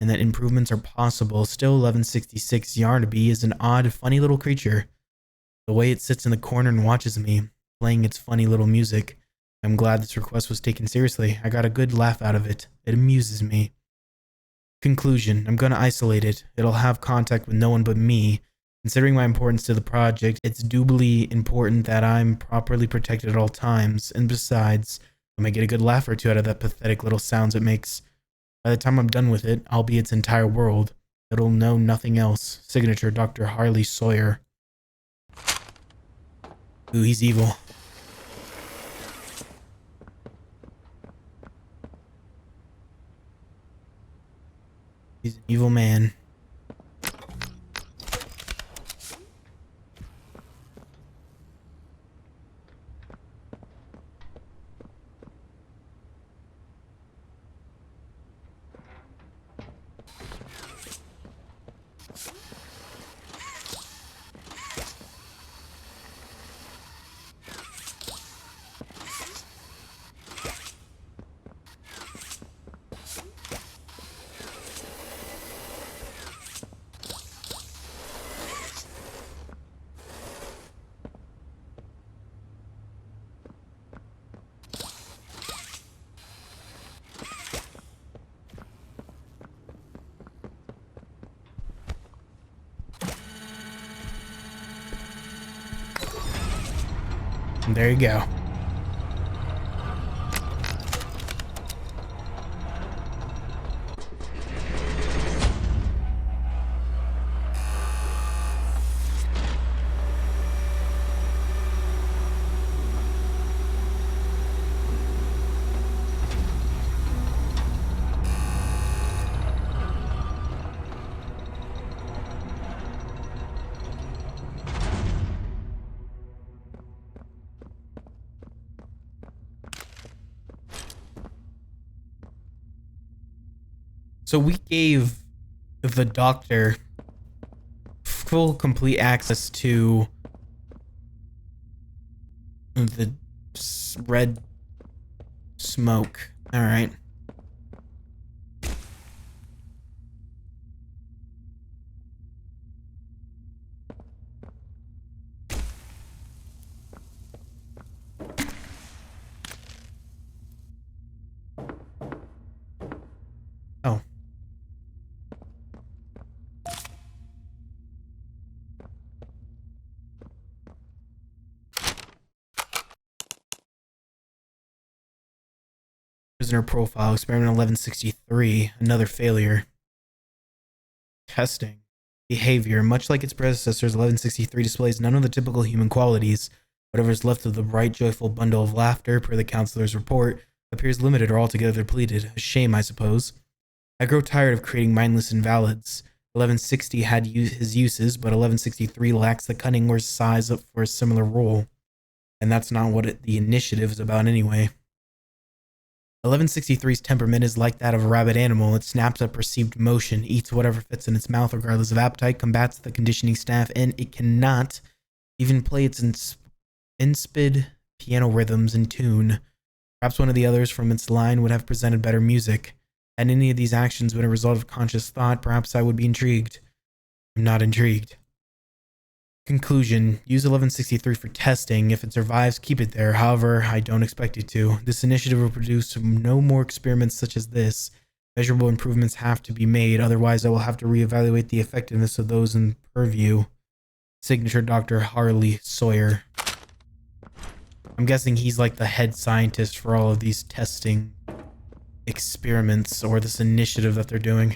and that improvements are possible. Still, 1166 Yarnaby is an odd, funny little creature. The way it sits in the corner and watches me, playing its funny little music. I'm glad this request was taken seriously. I got a good laugh out of it. It amuses me. Conclusion, I'm gonna isolate it. It'll have contact with no one but me. Considering my importance to the project, it's doubly important that I'm properly protected at all times. And besides, I might get a good laugh or two out of that pathetic little sounds it makes. By the time I'm done with it, I'll be its entire world. It'll know nothing else. Signature, Dr. Harley Sawyer. Ooh, he's evil. He's an evil man. There you go. So we gave the doctor full, complete access to the red smoke. All right. Oh. Prisoner profile, experiment 1163, another failure. Testing. Behavior. Much like its predecessors, 1163 displays none of the typical human qualities. Whatever is left of the bright, joyful bundle of laughter, per the counselor's report, appears limited or altogether depleted. A shame, I suppose. I grow tired of creating mindless invalids. 1160 had his uses, but 1163 lacks the cunning or size for a similar role. And that's not what the initiative is about anyway. 1163's temperament is like that of a rabid animal. It snaps at perceived motion, eats whatever fits in its mouth regardless of appetite, combats the conditioning staff, and it cannot even play its insipid piano rhythms in tune. Perhaps one of the others from its line would have presented better music. Had any of these actions been a result of conscious thought, perhaps I would be intrigued. I'm not intrigued. Conclusion. Use 1163 for testing. If it survives, keep it there. However, I don't expect it to. This initiative will produce no more experiments such as this. Measurable improvements have to be made, otherwise I will have to reevaluate the effectiveness of those in purview. Signature Dr. Harley Sawyer. I'm guessing he's like the head scientist for all of these testing experiments or this initiative that they're doing.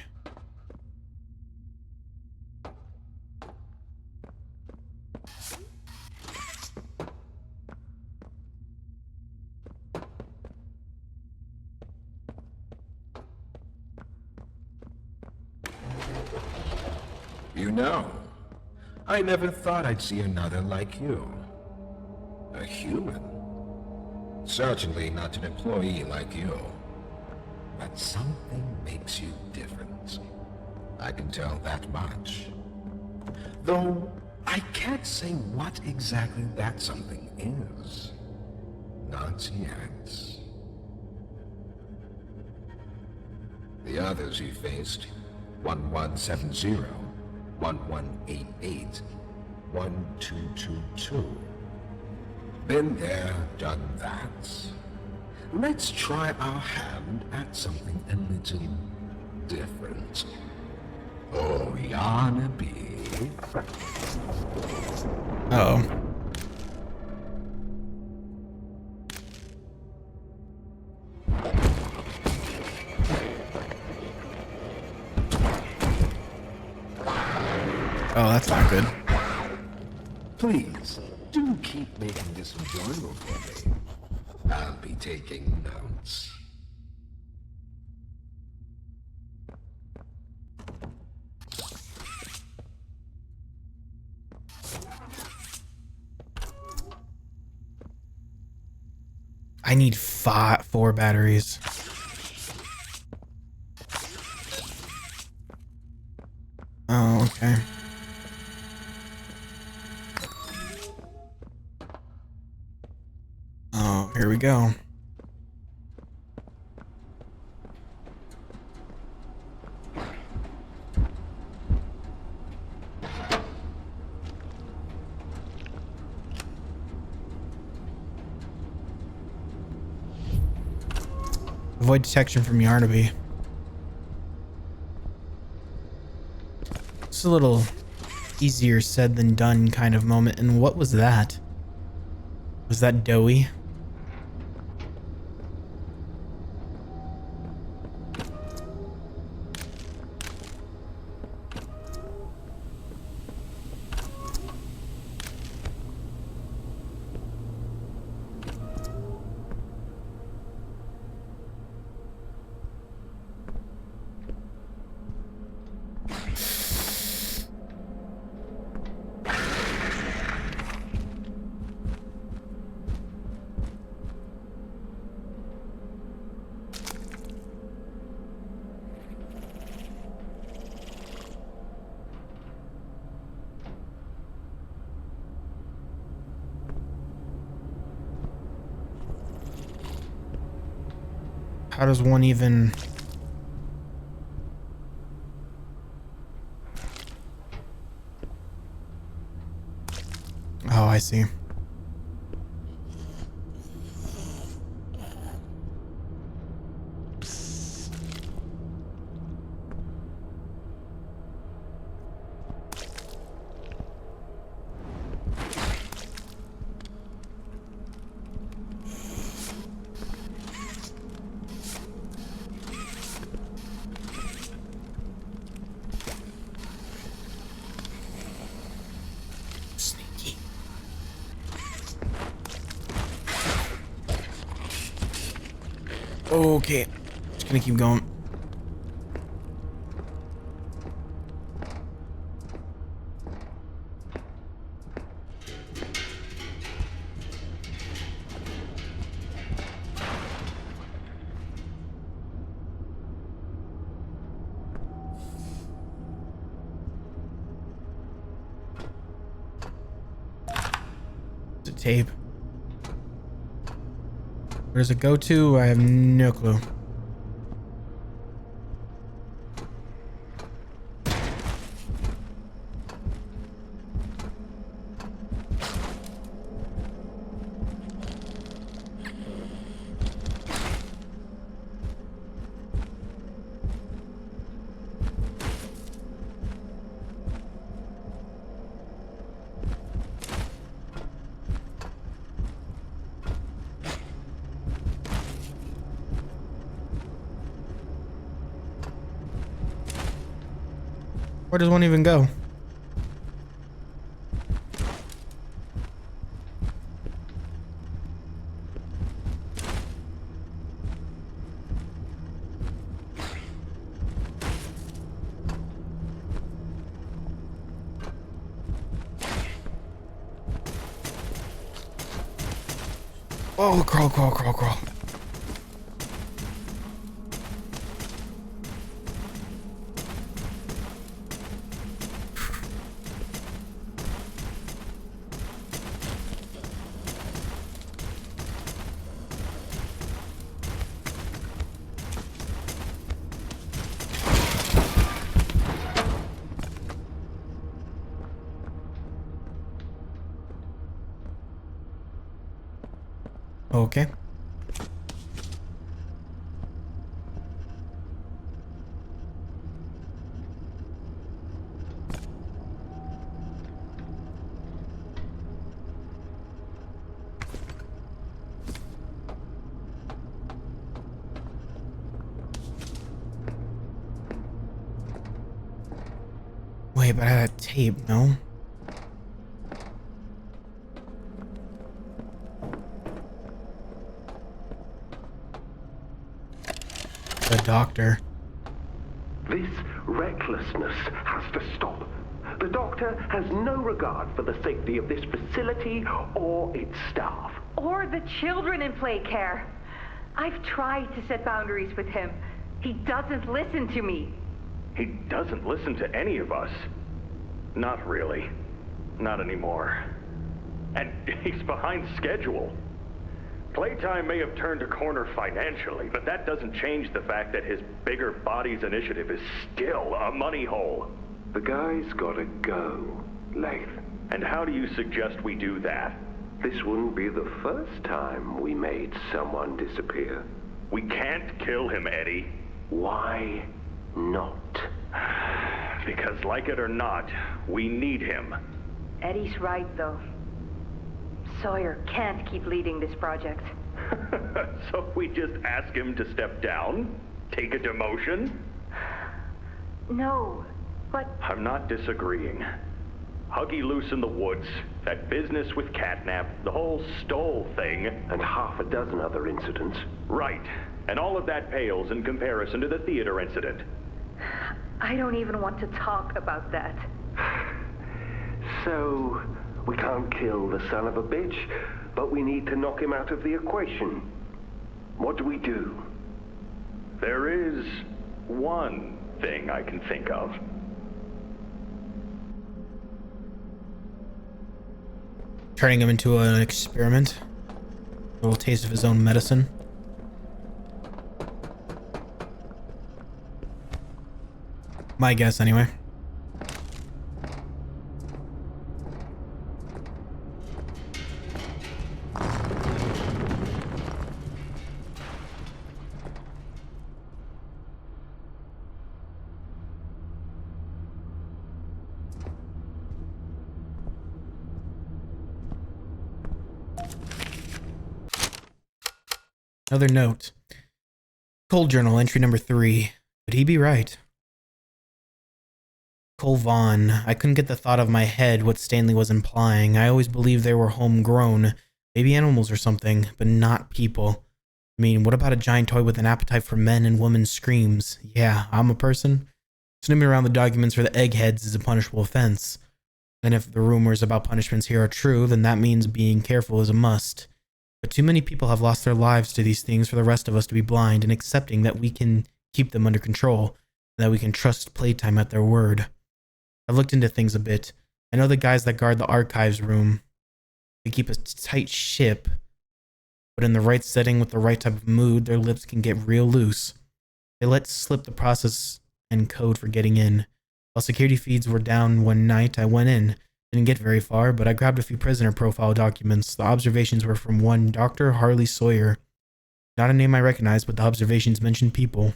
You know, I never thought I'd see another like you. A human. Certainly not an employee like you. But something makes you different. I can tell that much. Though, I can't say what exactly that something is. Not yet. The others you faced, 1170, 1188, 1222. Been there, done that. Let's try our hand at something a little different. Oh, Yarnaby. Uh-oh. Oh, that's not good. Please, do keep making this enjoyable for me. I'll be taking notes. I need 4 batteries. Oh, okay. Oh, here we go. Avoid detection from Yarnaby. It's a little easier said than done kind of moment. And what was that? Was that Doey? How does one even... Oh, I see. Okay, just gonna keep going. It's a tape. Where does it go to? I have no clue. Where does one even go? Oh, crawl, crawl, crawl, crawl. Okay. Wait, but I had a tape, no? The doctor. This recklessness has to stop. The doctor has no regard for the safety of this facility or its staff. Or the children in play care. I've tried to set boundaries with him. He doesn't listen to me. He doesn't listen to any of us. Not really. Not anymore. And he's behind schedule. Playtime may have turned a corner financially, but that doesn't change the fact that his bigger bodies initiative is still a money hole. The guy's gotta go, Lath. And how do you suggest we do that? This wouldn't be the first time we made someone disappear. We can't kill him, Eddie. Why not? Because like it or not, we need him. Eddie's right, though. Sawyer can't keep leading this project. So we just ask him to step down? Take a demotion? No, but I'm not disagreeing. Huggy loose in the woods, that business with Catnap, the whole Stoll thing. And half a dozen other incidents. Right. And all of that pales in comparison to the theater incident. I don't even want to talk about that. So, we can't kill the son of a bitch, but we need to knock him out of the equation. What do we do? There is one thing I can think of. Turning him into an experiment. A little taste of his own medicine. My guess, anyway. Another note. Cold Journal, entry number 3. Would he be right? Cole Vaughn. I couldn't get the thought of my head what Stanley was implying. I always believed they were homegrown. Maybe animals or something, but not people. I mean, what about a giant toy with an appetite for men and women's screams? Yeah, I'm a person. Snooping around the documents for the eggheads is a punishable offense. And if the rumors about punishments here are true, then that means being careful is a must. But too many people have lost their lives to these things for the rest of us to be blind and accepting that we can keep them under control, and that we can trust Playtime at their word. I've looked into things a bit. I know the guys that guard the archives room. They keep a tight ship, but in the right setting with the right type of mood, their lips can get real loose. They let slip the process and code for getting in. While security feeds were down one night, I went in. Didn't get very far, but I grabbed a few prisoner profile documents. The observations were from one Dr. Harley Sawyer. Not a name I recognize, but the observations mentioned people.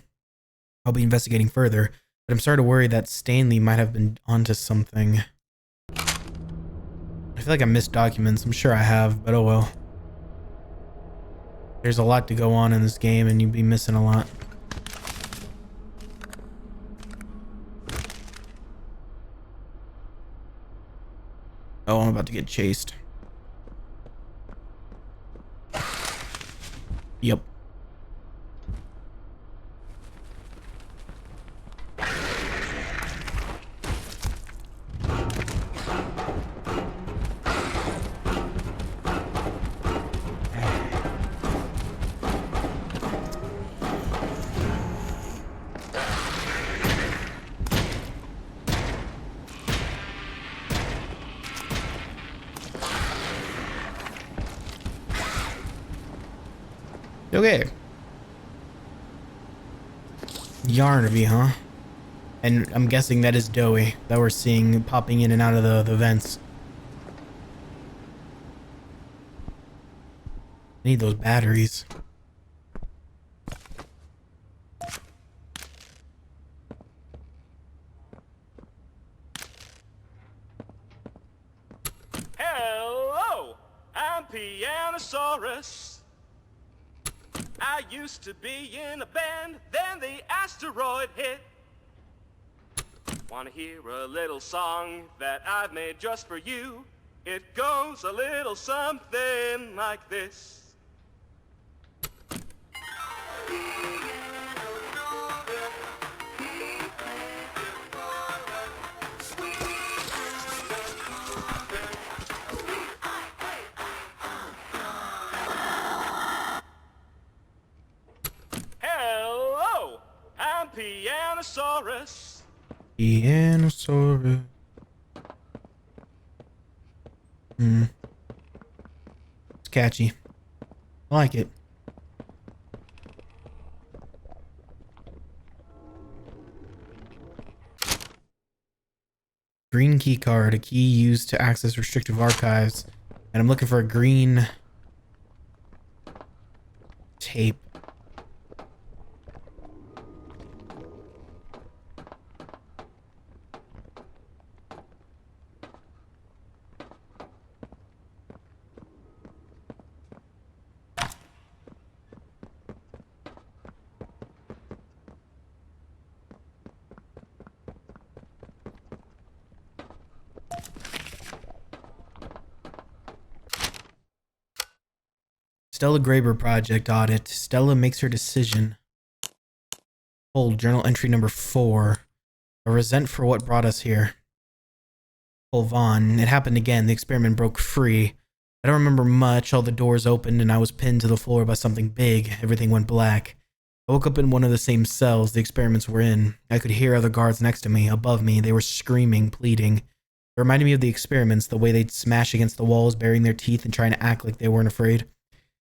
I'll be investigating further, but I'm starting to worry that Stanley might have been onto something. I feel like I missed documents. I'm sure I have, but oh well. There's a lot to go on in this game, and you'd be missing a lot. Oh, I'm about to get chased. Yep. Okay. Yarnaby, huh? And I'm guessing that is Doey that we're seeing popping in and out of the vents. I need those batteries. Hello, I'm Pianosaurus. I used to be in a band, then the asteroid hit. Wanna hear a little song that I've made just for you? It goes a little something like this. Hello, I'm Pianosaurus. Pianosaur. It's catchy. I like it. Green key card, a key used to access restrictive archives. And I'm looking for a green tape. Stella Greyber project audit. Stella makes her decision. Hold journal entry number 4. A resent for what brought us here. Hold Vaughn. It happened again. The experiment broke free. I don't remember much. All the doors opened and I was pinned to the floor by something big. Everything went black. I woke up in one of the same cells the experiments were in. I could hear other guards next to me, above me. They were screaming, pleading. It reminded me of the experiments, the way they'd smash against the walls, baring their teeth and trying to act like they weren't afraid.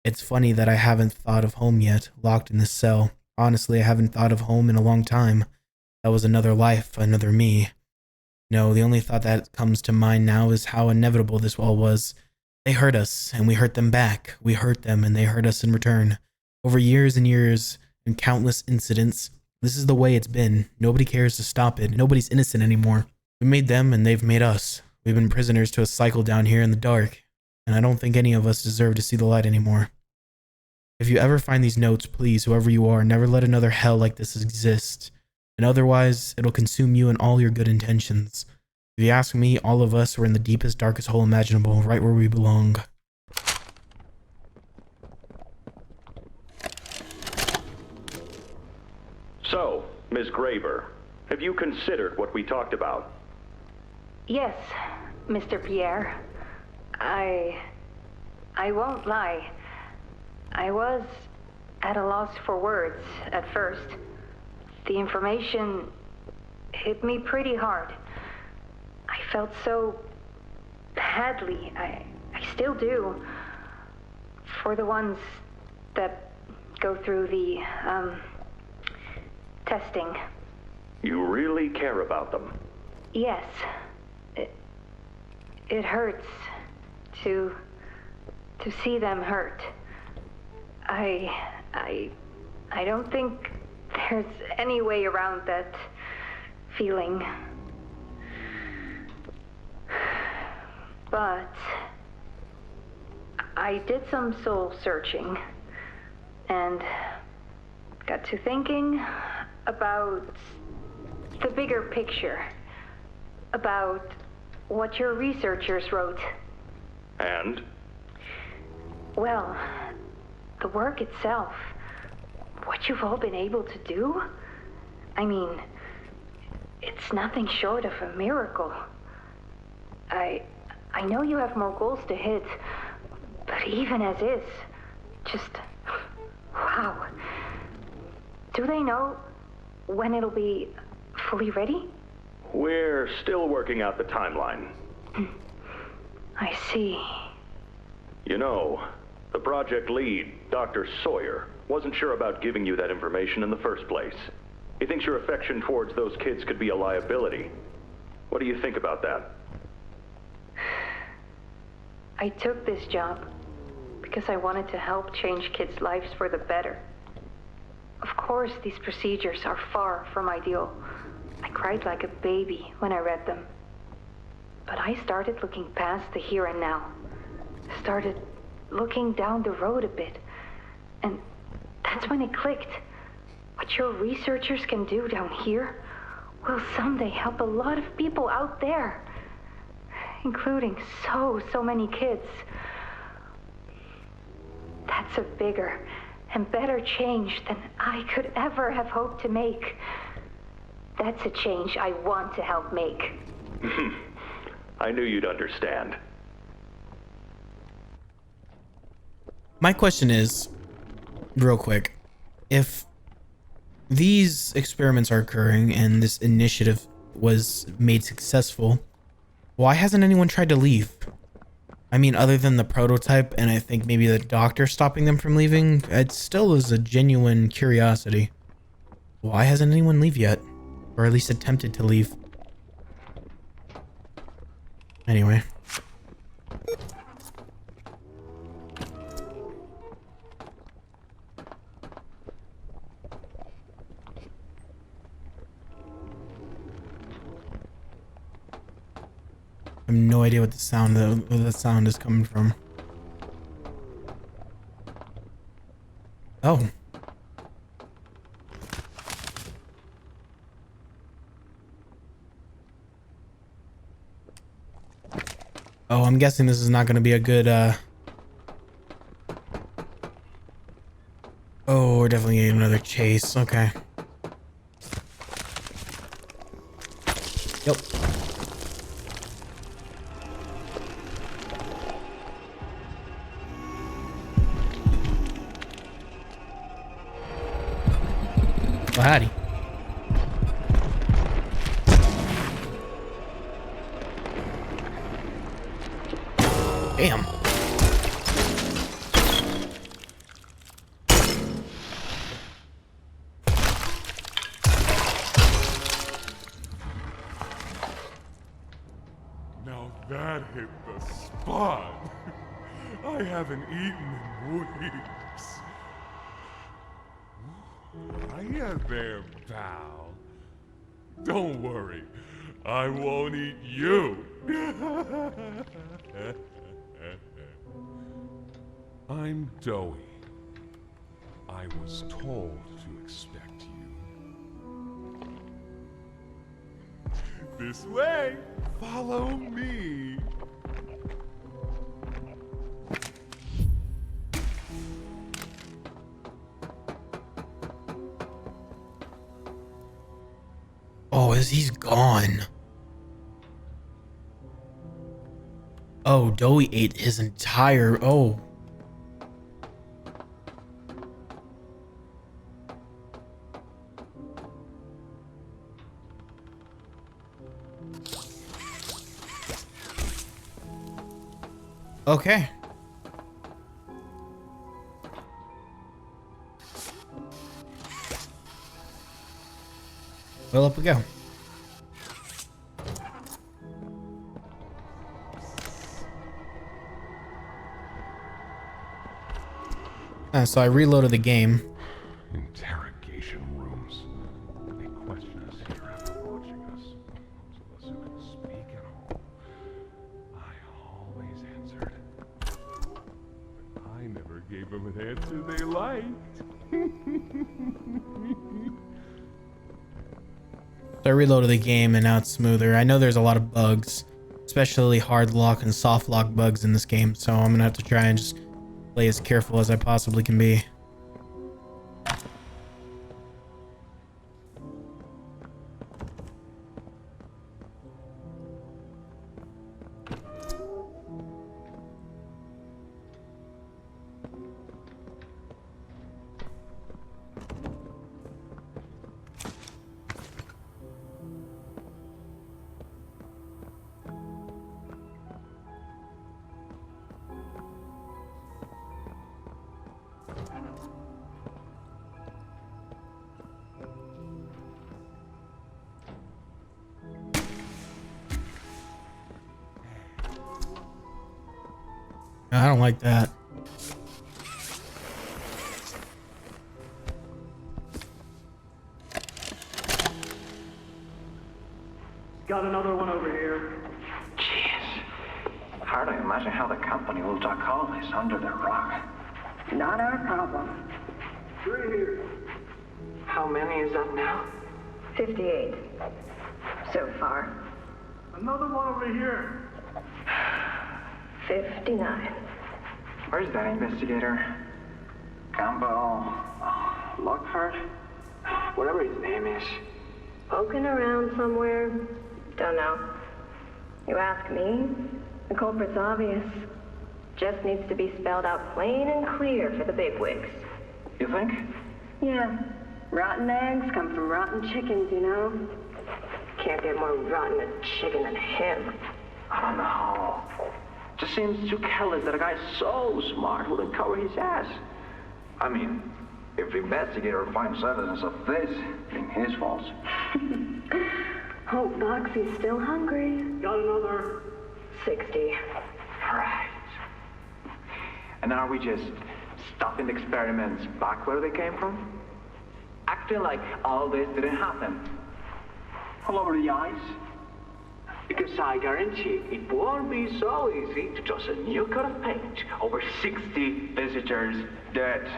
It's funny that I haven't thought of home yet, locked in this cell. Honestly, I haven't thought of home in a long time. That was another life, another me. No, the only thought that comes to mind now is how inevitable this all was. They hurt us, and we hurt them back. We hurt them, and they hurt us in return. Over years and years, and countless incidents, this is the way it's been. Nobody cares to stop it. Nobody's innocent anymore. We made them, and they've made us. We've been prisoners to a cycle down here in the dark, and I don't think any of us deserve to see the light anymore. If you ever find these notes, please, whoever you are, never let another hell like this exist. And otherwise, it'll consume you and all your good intentions. If you ask me, all of us were in the deepest, darkest hole imaginable, right where we belong. So, Ms. Greyber, have you considered what we talked about? Yes, Mr. Pierre. I won't lie. I was at a loss for words at first. The information hit me pretty hard. I felt so badly. I still do. For the ones that go through the, testing. You really care about them? Yes. It hurts to see them hurt. I don't think there's any way around that feeling. But I did some soul searching and got to thinking about the bigger picture, about what your researchers wrote. And? Well, the work itself, what you've all been able to do, I mean, it's nothing short of a miracle. I know you have more goals to hit, but even as is, just, wow. Do they know when it'll be fully ready? We're still working out the timeline. I see. You know, the project lead, Dr. Sawyer, wasn't sure about giving you that information in the first place. He thinks your affection towards those kids could be a liability. What do you think about that? I took this job because I wanted to help change kids' lives for the better. Of course, these procedures are far from ideal. I cried like a baby when I read them. But I started looking past the here and now. Started looking down the road a bit. And that's when it clicked. What your researchers can do down here will someday help a lot of people out there. Including so many kids. That's a bigger and better change than I could ever have hoped to make. That's a change I want to help make. I knew you'd understand. My question is, real quick, if these experiments are occurring and this initiative was made successful, why hasn't anyone tried to leave? I mean, other than the prototype and I think maybe the doctor stopping them from leaving, it still is a genuine curiosity. Why hasn't anyone leave yet? Or at least attempted to leave? Anyway. I have no idea what the sound is coming from. Oh. Oh, I'm guessing this is not going to be a good Oh, we're definitely getting another chase. Okay. Yep. Well, howdy. Damn. Now that hit the spot. I haven't eaten in weeks. Hiya there, pal. Don't worry, I won't eat you. I'm Doey. I was told to expect you. This way! Follow me! Oh, he's gone. Oh, Doey ate his entire... Oh. Okay. Well, up we go. So I reloaded the game. Interrogation rooms. They question us here after watching us. Those of us who can speak at all. I always answered. But I never gave them an answer they liked. So I reloaded the game and now it's smoother. I know there's a lot of bugs, especially hard lock and soft lock bugs in this game, so I'm gonna have to try and just play as careful as I possibly can be. I don't like that. Got another one over here. Jeez. Hard to imagine how the company will duck all this under the rock. Not our problem. 3 here. How many is that now? 58. So far. Another one over here. 59. Where's that investigator? Campbell, Lockhart, whatever his name is. Poking around somewhere? Don't know. You ask me? The culprit's obvious. Just needs to be spelled out plain and clear for the bigwigs. You think? Yeah. Rotten eggs come from rotten chickens, you know? Can't get more rotten a chicken than him. I don't know. Just seems too careless that a guy so smart wouldn't cover his ass. I mean, if the investigator finds evidence of this, being his fault. Hope Boxy's still hungry. Got another. 60. Right. And are we just stopping the experiments back where they came from? Acting like all this didn't happen. All over the ice? Because I guarantee it won't be so easy to toss a new coat of paint over 60 visitors dead.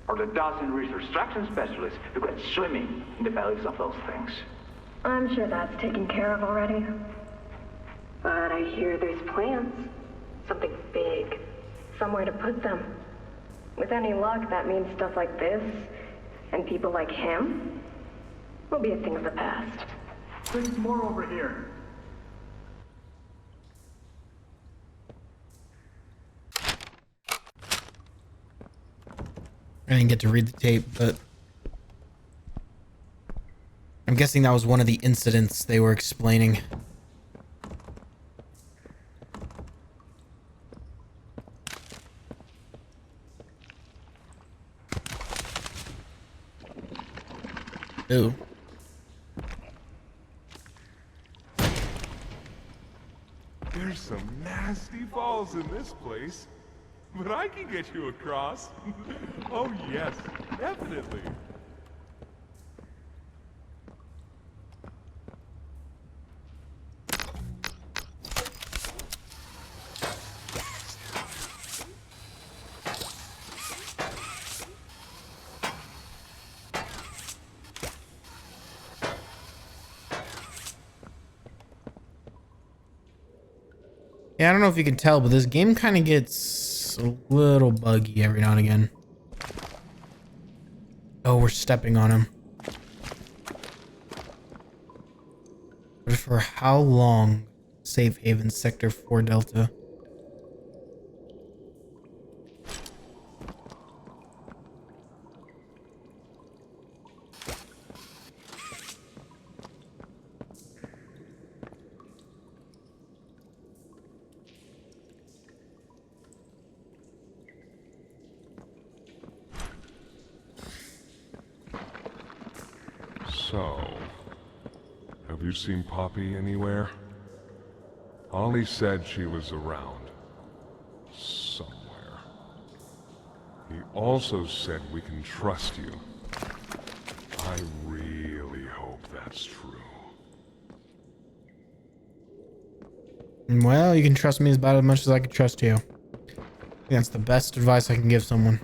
Or the dozen reconstruction specialists who went swimming in the bellies of those things. I'm sure that's taken care of already. But I hear there's plans. Something big. Somewhere to put them. With any luck, that means stuff like this, and people like him, will be a thing of the past. There's more over here. I didn't get to read the tape, but I'm guessing that was one of the incidents they were explaining. Ooh. There's some nasty falls in this place, but I can get you across. Oh yes, definitely. Yeah, I don't know if you can tell, but this game kind of gets a little buggy every now and again. Oh, we're stepping on him. But for how long? Safe haven, sector 4 Delta. So, have you seen Poppy anywhere? Ollie said she was around. Somewhere. He also said we can trust you. I really hope that's true. Well, you can trust me about as much as I can trust you. I think that's the best advice I can give someone.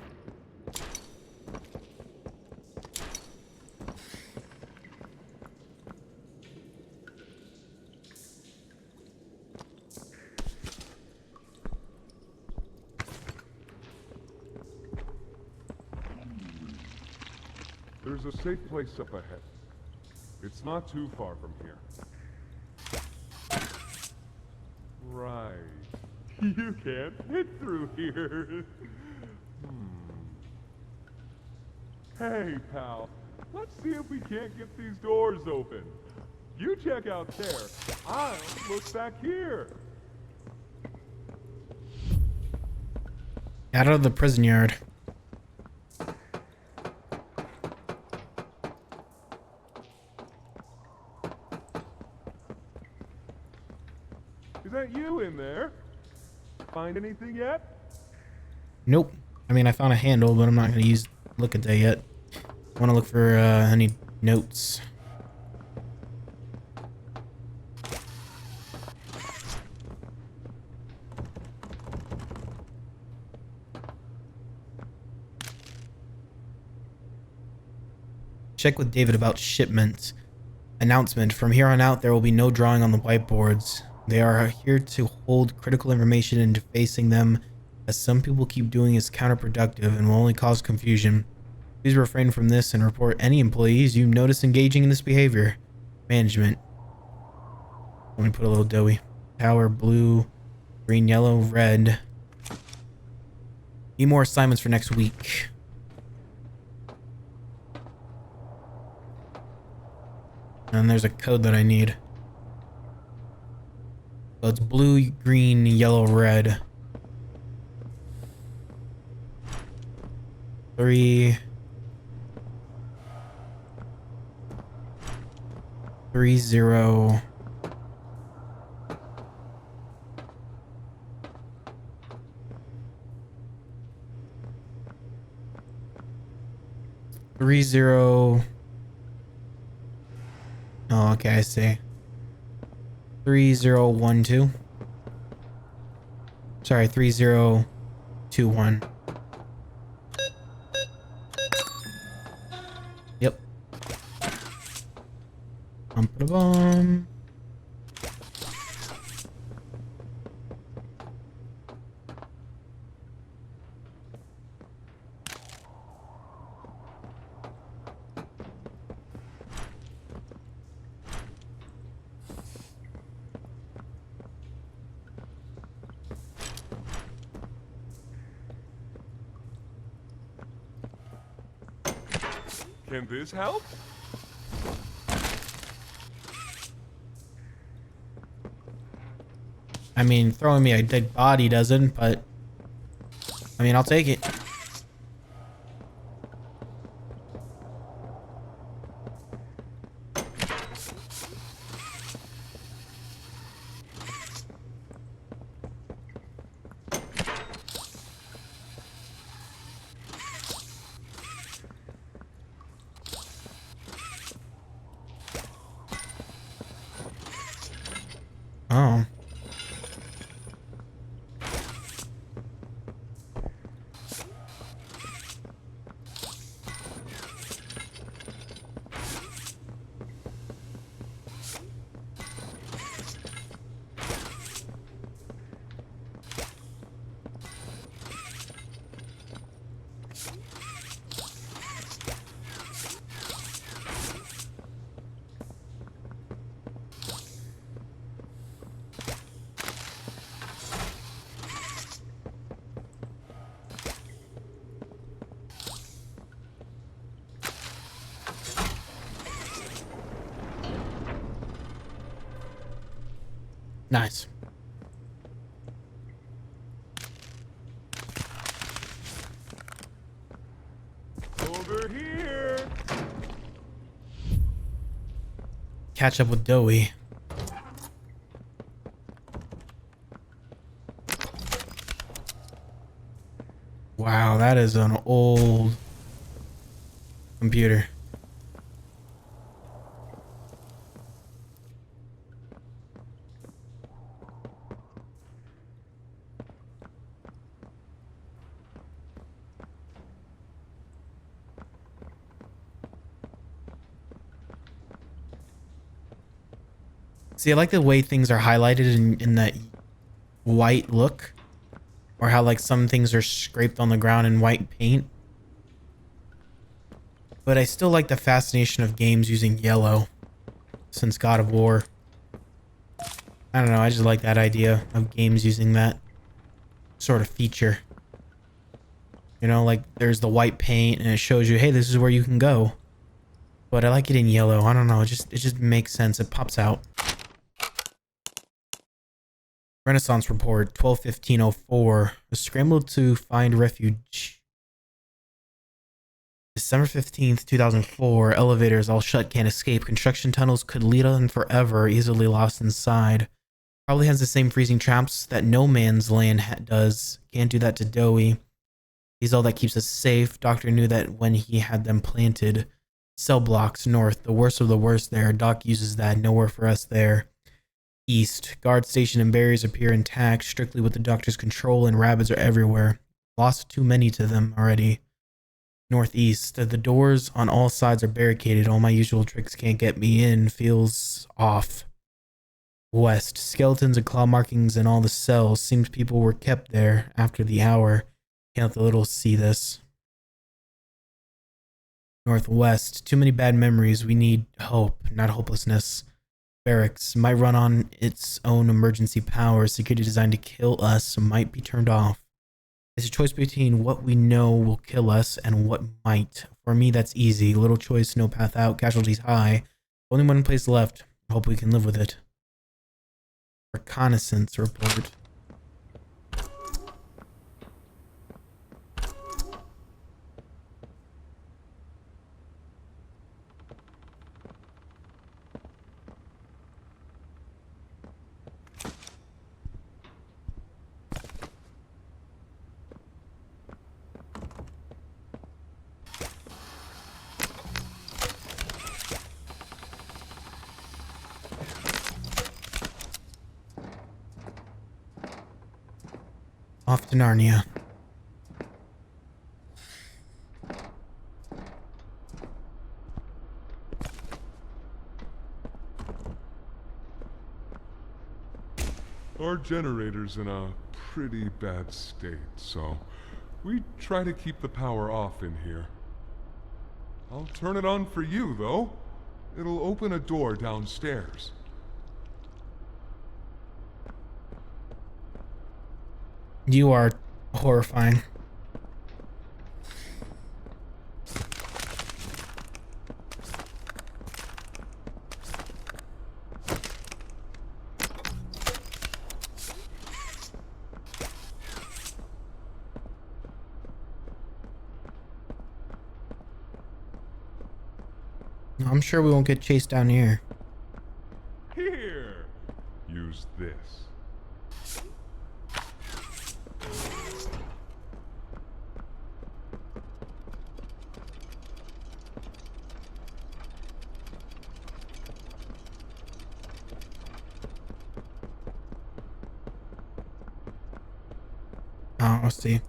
There's a safe place up ahead. It's not too far from here. Right. You can't fit through here. Hey, pal. Let's see if we can't get these doors open. You check out there. I'll look back here. Out of the prison yard. Is that you in there? Find anything yet? Nope. I mean, I found a handle, but I'm not going to look at that yet. I want to look for any notes. Check with David about shipment. Announcement. From here on out, there will be no drawing on the whiteboards. They are here to hold critical information, and defacing them, as some people keep doing, is counterproductive and will only cause confusion. Please refrain from this and report any employees you notice engaging in this behavior. Management. Let me put a little Doey. Tower, blue, green, yellow, red. Need more assignments for next week. And there's a code that I need. So it's blue, green, yellow, red. 3 3 0 3 0. Oh, okay, I see. 3012. Sorry, 3021. Yep. Bum. Can this help? I mean, throwing me a dead body doesn't, but I mean, I'll take it. Oh. Nice. Over here. Catch up with Doey. Wow, that is an old computer. See, I like the way things are highlighted in that white look, or how like some things are scraped on the ground in white paint. But I still like the fascination of games using yellow since God of War. I don't know, I just like that idea of games using that sort of feature. You know, like there's the white paint and it shows you, hey, this is where you can go. But I like it in yellow. I don't know, it just makes sense. It pops out. Renaissance report 12/15/04. A scramble to find refuge. December 15th, 2004. Elevators all shut, can't escape. Construction tunnels could lead on forever, easily lost inside. Probably has the same freezing traps that No Man's Land does. Can't do that to Doey. He's all that keeps us safe. Doctor knew that when he had them planted. Cell blocks north, the worst of the worst there. Doc uses that, nowhere for us there. East, guard station and barriers appear intact, strictly with the doctor's control, and rabbits are everywhere. Lost too many to them already. Northeast, the doors on all sides are barricaded. All my usual tricks can't get me in. Feels off. West, skeletons and claw markings in all the cells. Seems people were kept there after the hour. Can't let the littles see this. Northwest, too many bad memories. We need hope, not hopelessness. Barracks might run on its own emergency powers. Security designed to kill us might be turned off. It's a choice between what we know will kill us and what might. For me, that's easy. Little choice, no path out. Casualties high. Only one place left. Hope we can live with it. Reconnaissance report. Off to Narnia. Our generator's in a pretty bad state, so we try to keep the power off in here. I'll turn it on for you, though. It'll open a door downstairs. You are horrifying. I'm sure we won't get chased down here. Here! Use this. Oh, let's see.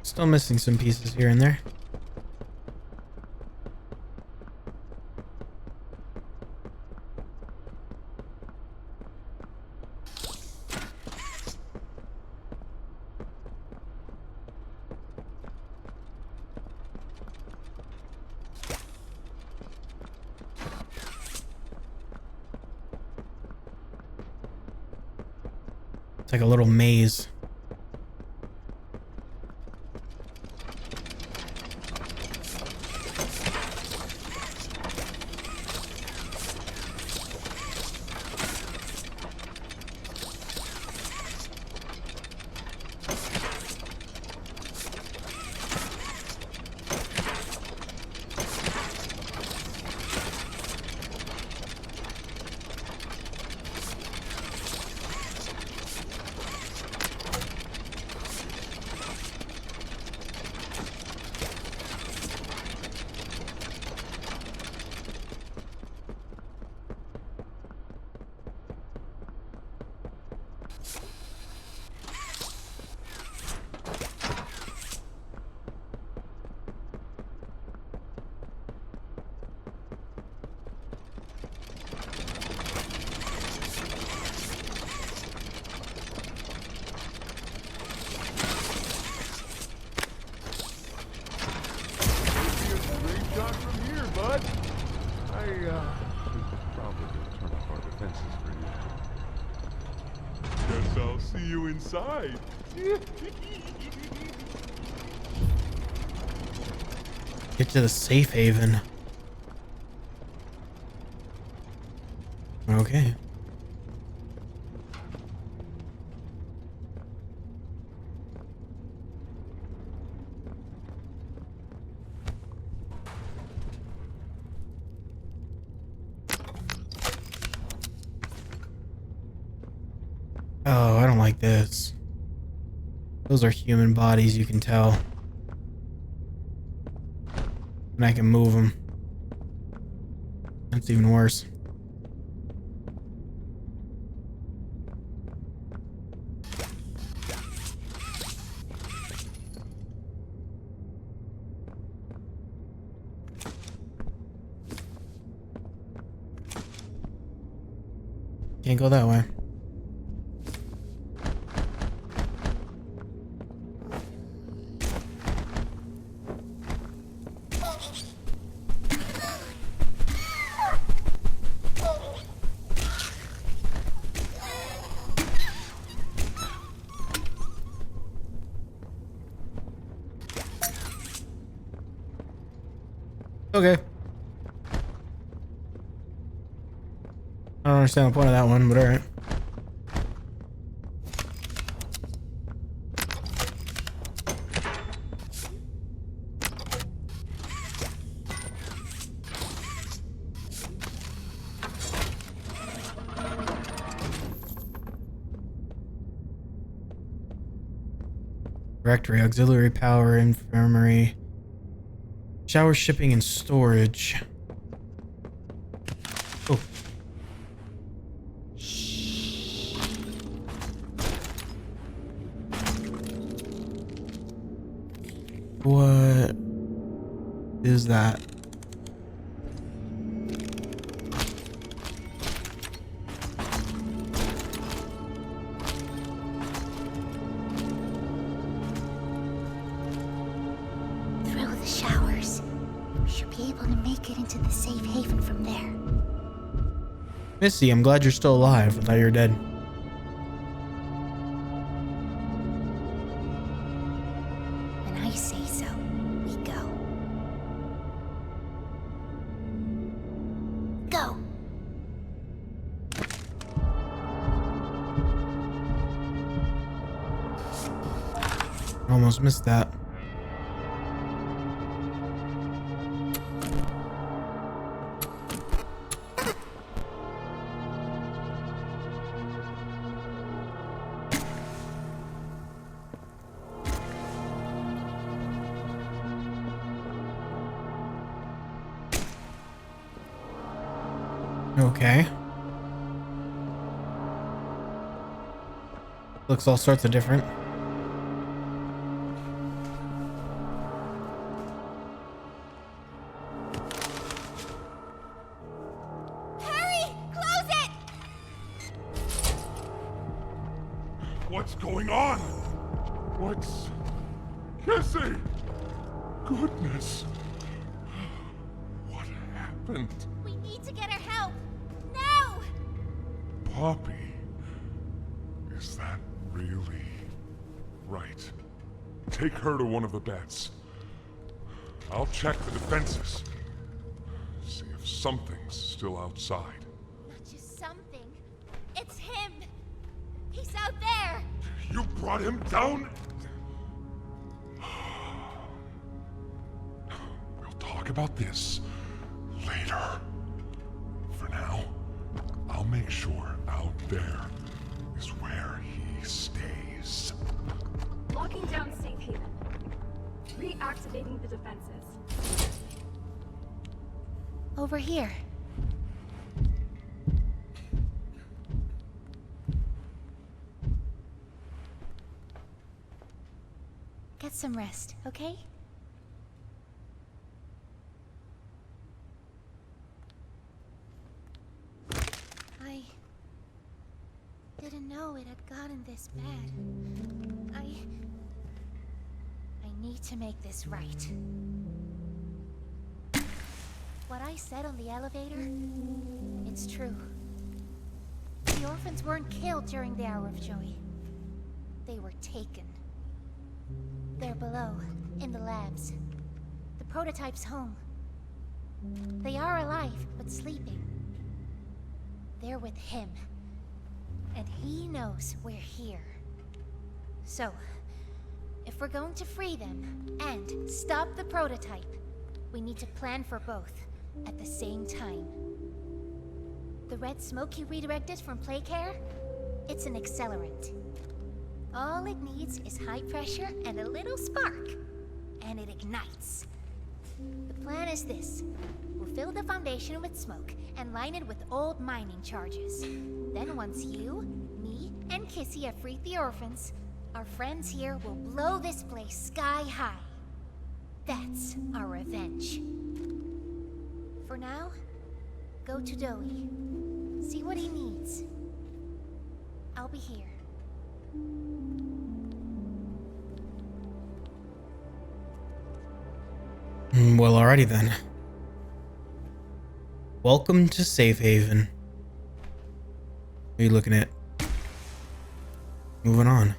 Still missing some pieces here and there. It's like a little maze. See you inside. Get to the safe haven. Okay. Oh, I don't like this. Those are human bodies, you can tell. And I can move them. That's even worse. Can't go that way. Okay. I don't understand the point of that one, but alright. Directory, auxiliary power, infirmary, shower, shipping, and storage. Oh. What is that? Through the showers. We should be able to make it into the safe haven from there. Missy, I'm glad you're still alive. I thought you were dead. When I say so, we go. Go! Almost missed that. Okay. Looks all sorts of different. Hurry! Close it! What's going on? What's... Cassie! Goodness. What happened? We need to get her help. Now! Poppy. Is that really right? Take her to one of the beds. I'll check the defenses. See if something's still outside. Not just something. It's him. He's out there. You brought him down? We'll talk about this later. For now, I'll make sure out there is where he stays. Locking down safe haven. Reactivating the defenses. Over here. Get some rest, okay? I didn't know it had gotten this bad. I need to make this right. What I said on the elevator, it's true. The orphans weren't killed during the hour of Joey. They were taken. They're below, in the labs. The prototype's home. They are alive, but sleeping. They're with him. And he knows we're here. So, if we're going to free them and stop the prototype, we need to plan for both at the same time. The red smoke you redirected from Playcare? It's an accelerant. All it needs is high pressure and a little spark, and it ignites. The plan is this. We'll fill the foundation with smoke and line it with old mining charges. Then once you, me, and Kissy have freed the orphans, our friends here will blow this place sky high. That's our revenge. For now, go to Doey. See what he needs. I'll be here. Well, alrighty then. Welcome to Safe Haven. What are you looking at? Moving on.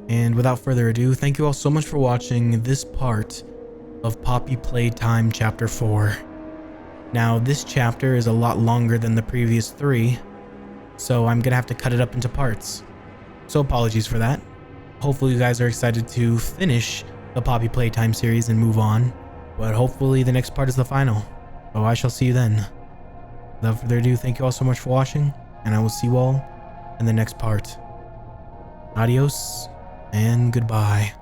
And without further ado, thank you all so much for watching this part of Poppy Playtime Chapter 4. Now, this chapter is a lot longer than the previous 3, so I'm gonna have to cut it up into parts. So apologies for that. Hopefully you guys are excited to finish the Poppy Playtime series and move on, but hopefully the next part is the final. So I shall see you then. Without further ado, thank you all so much for watching, and I will see you all in the next part. Adios and goodbye.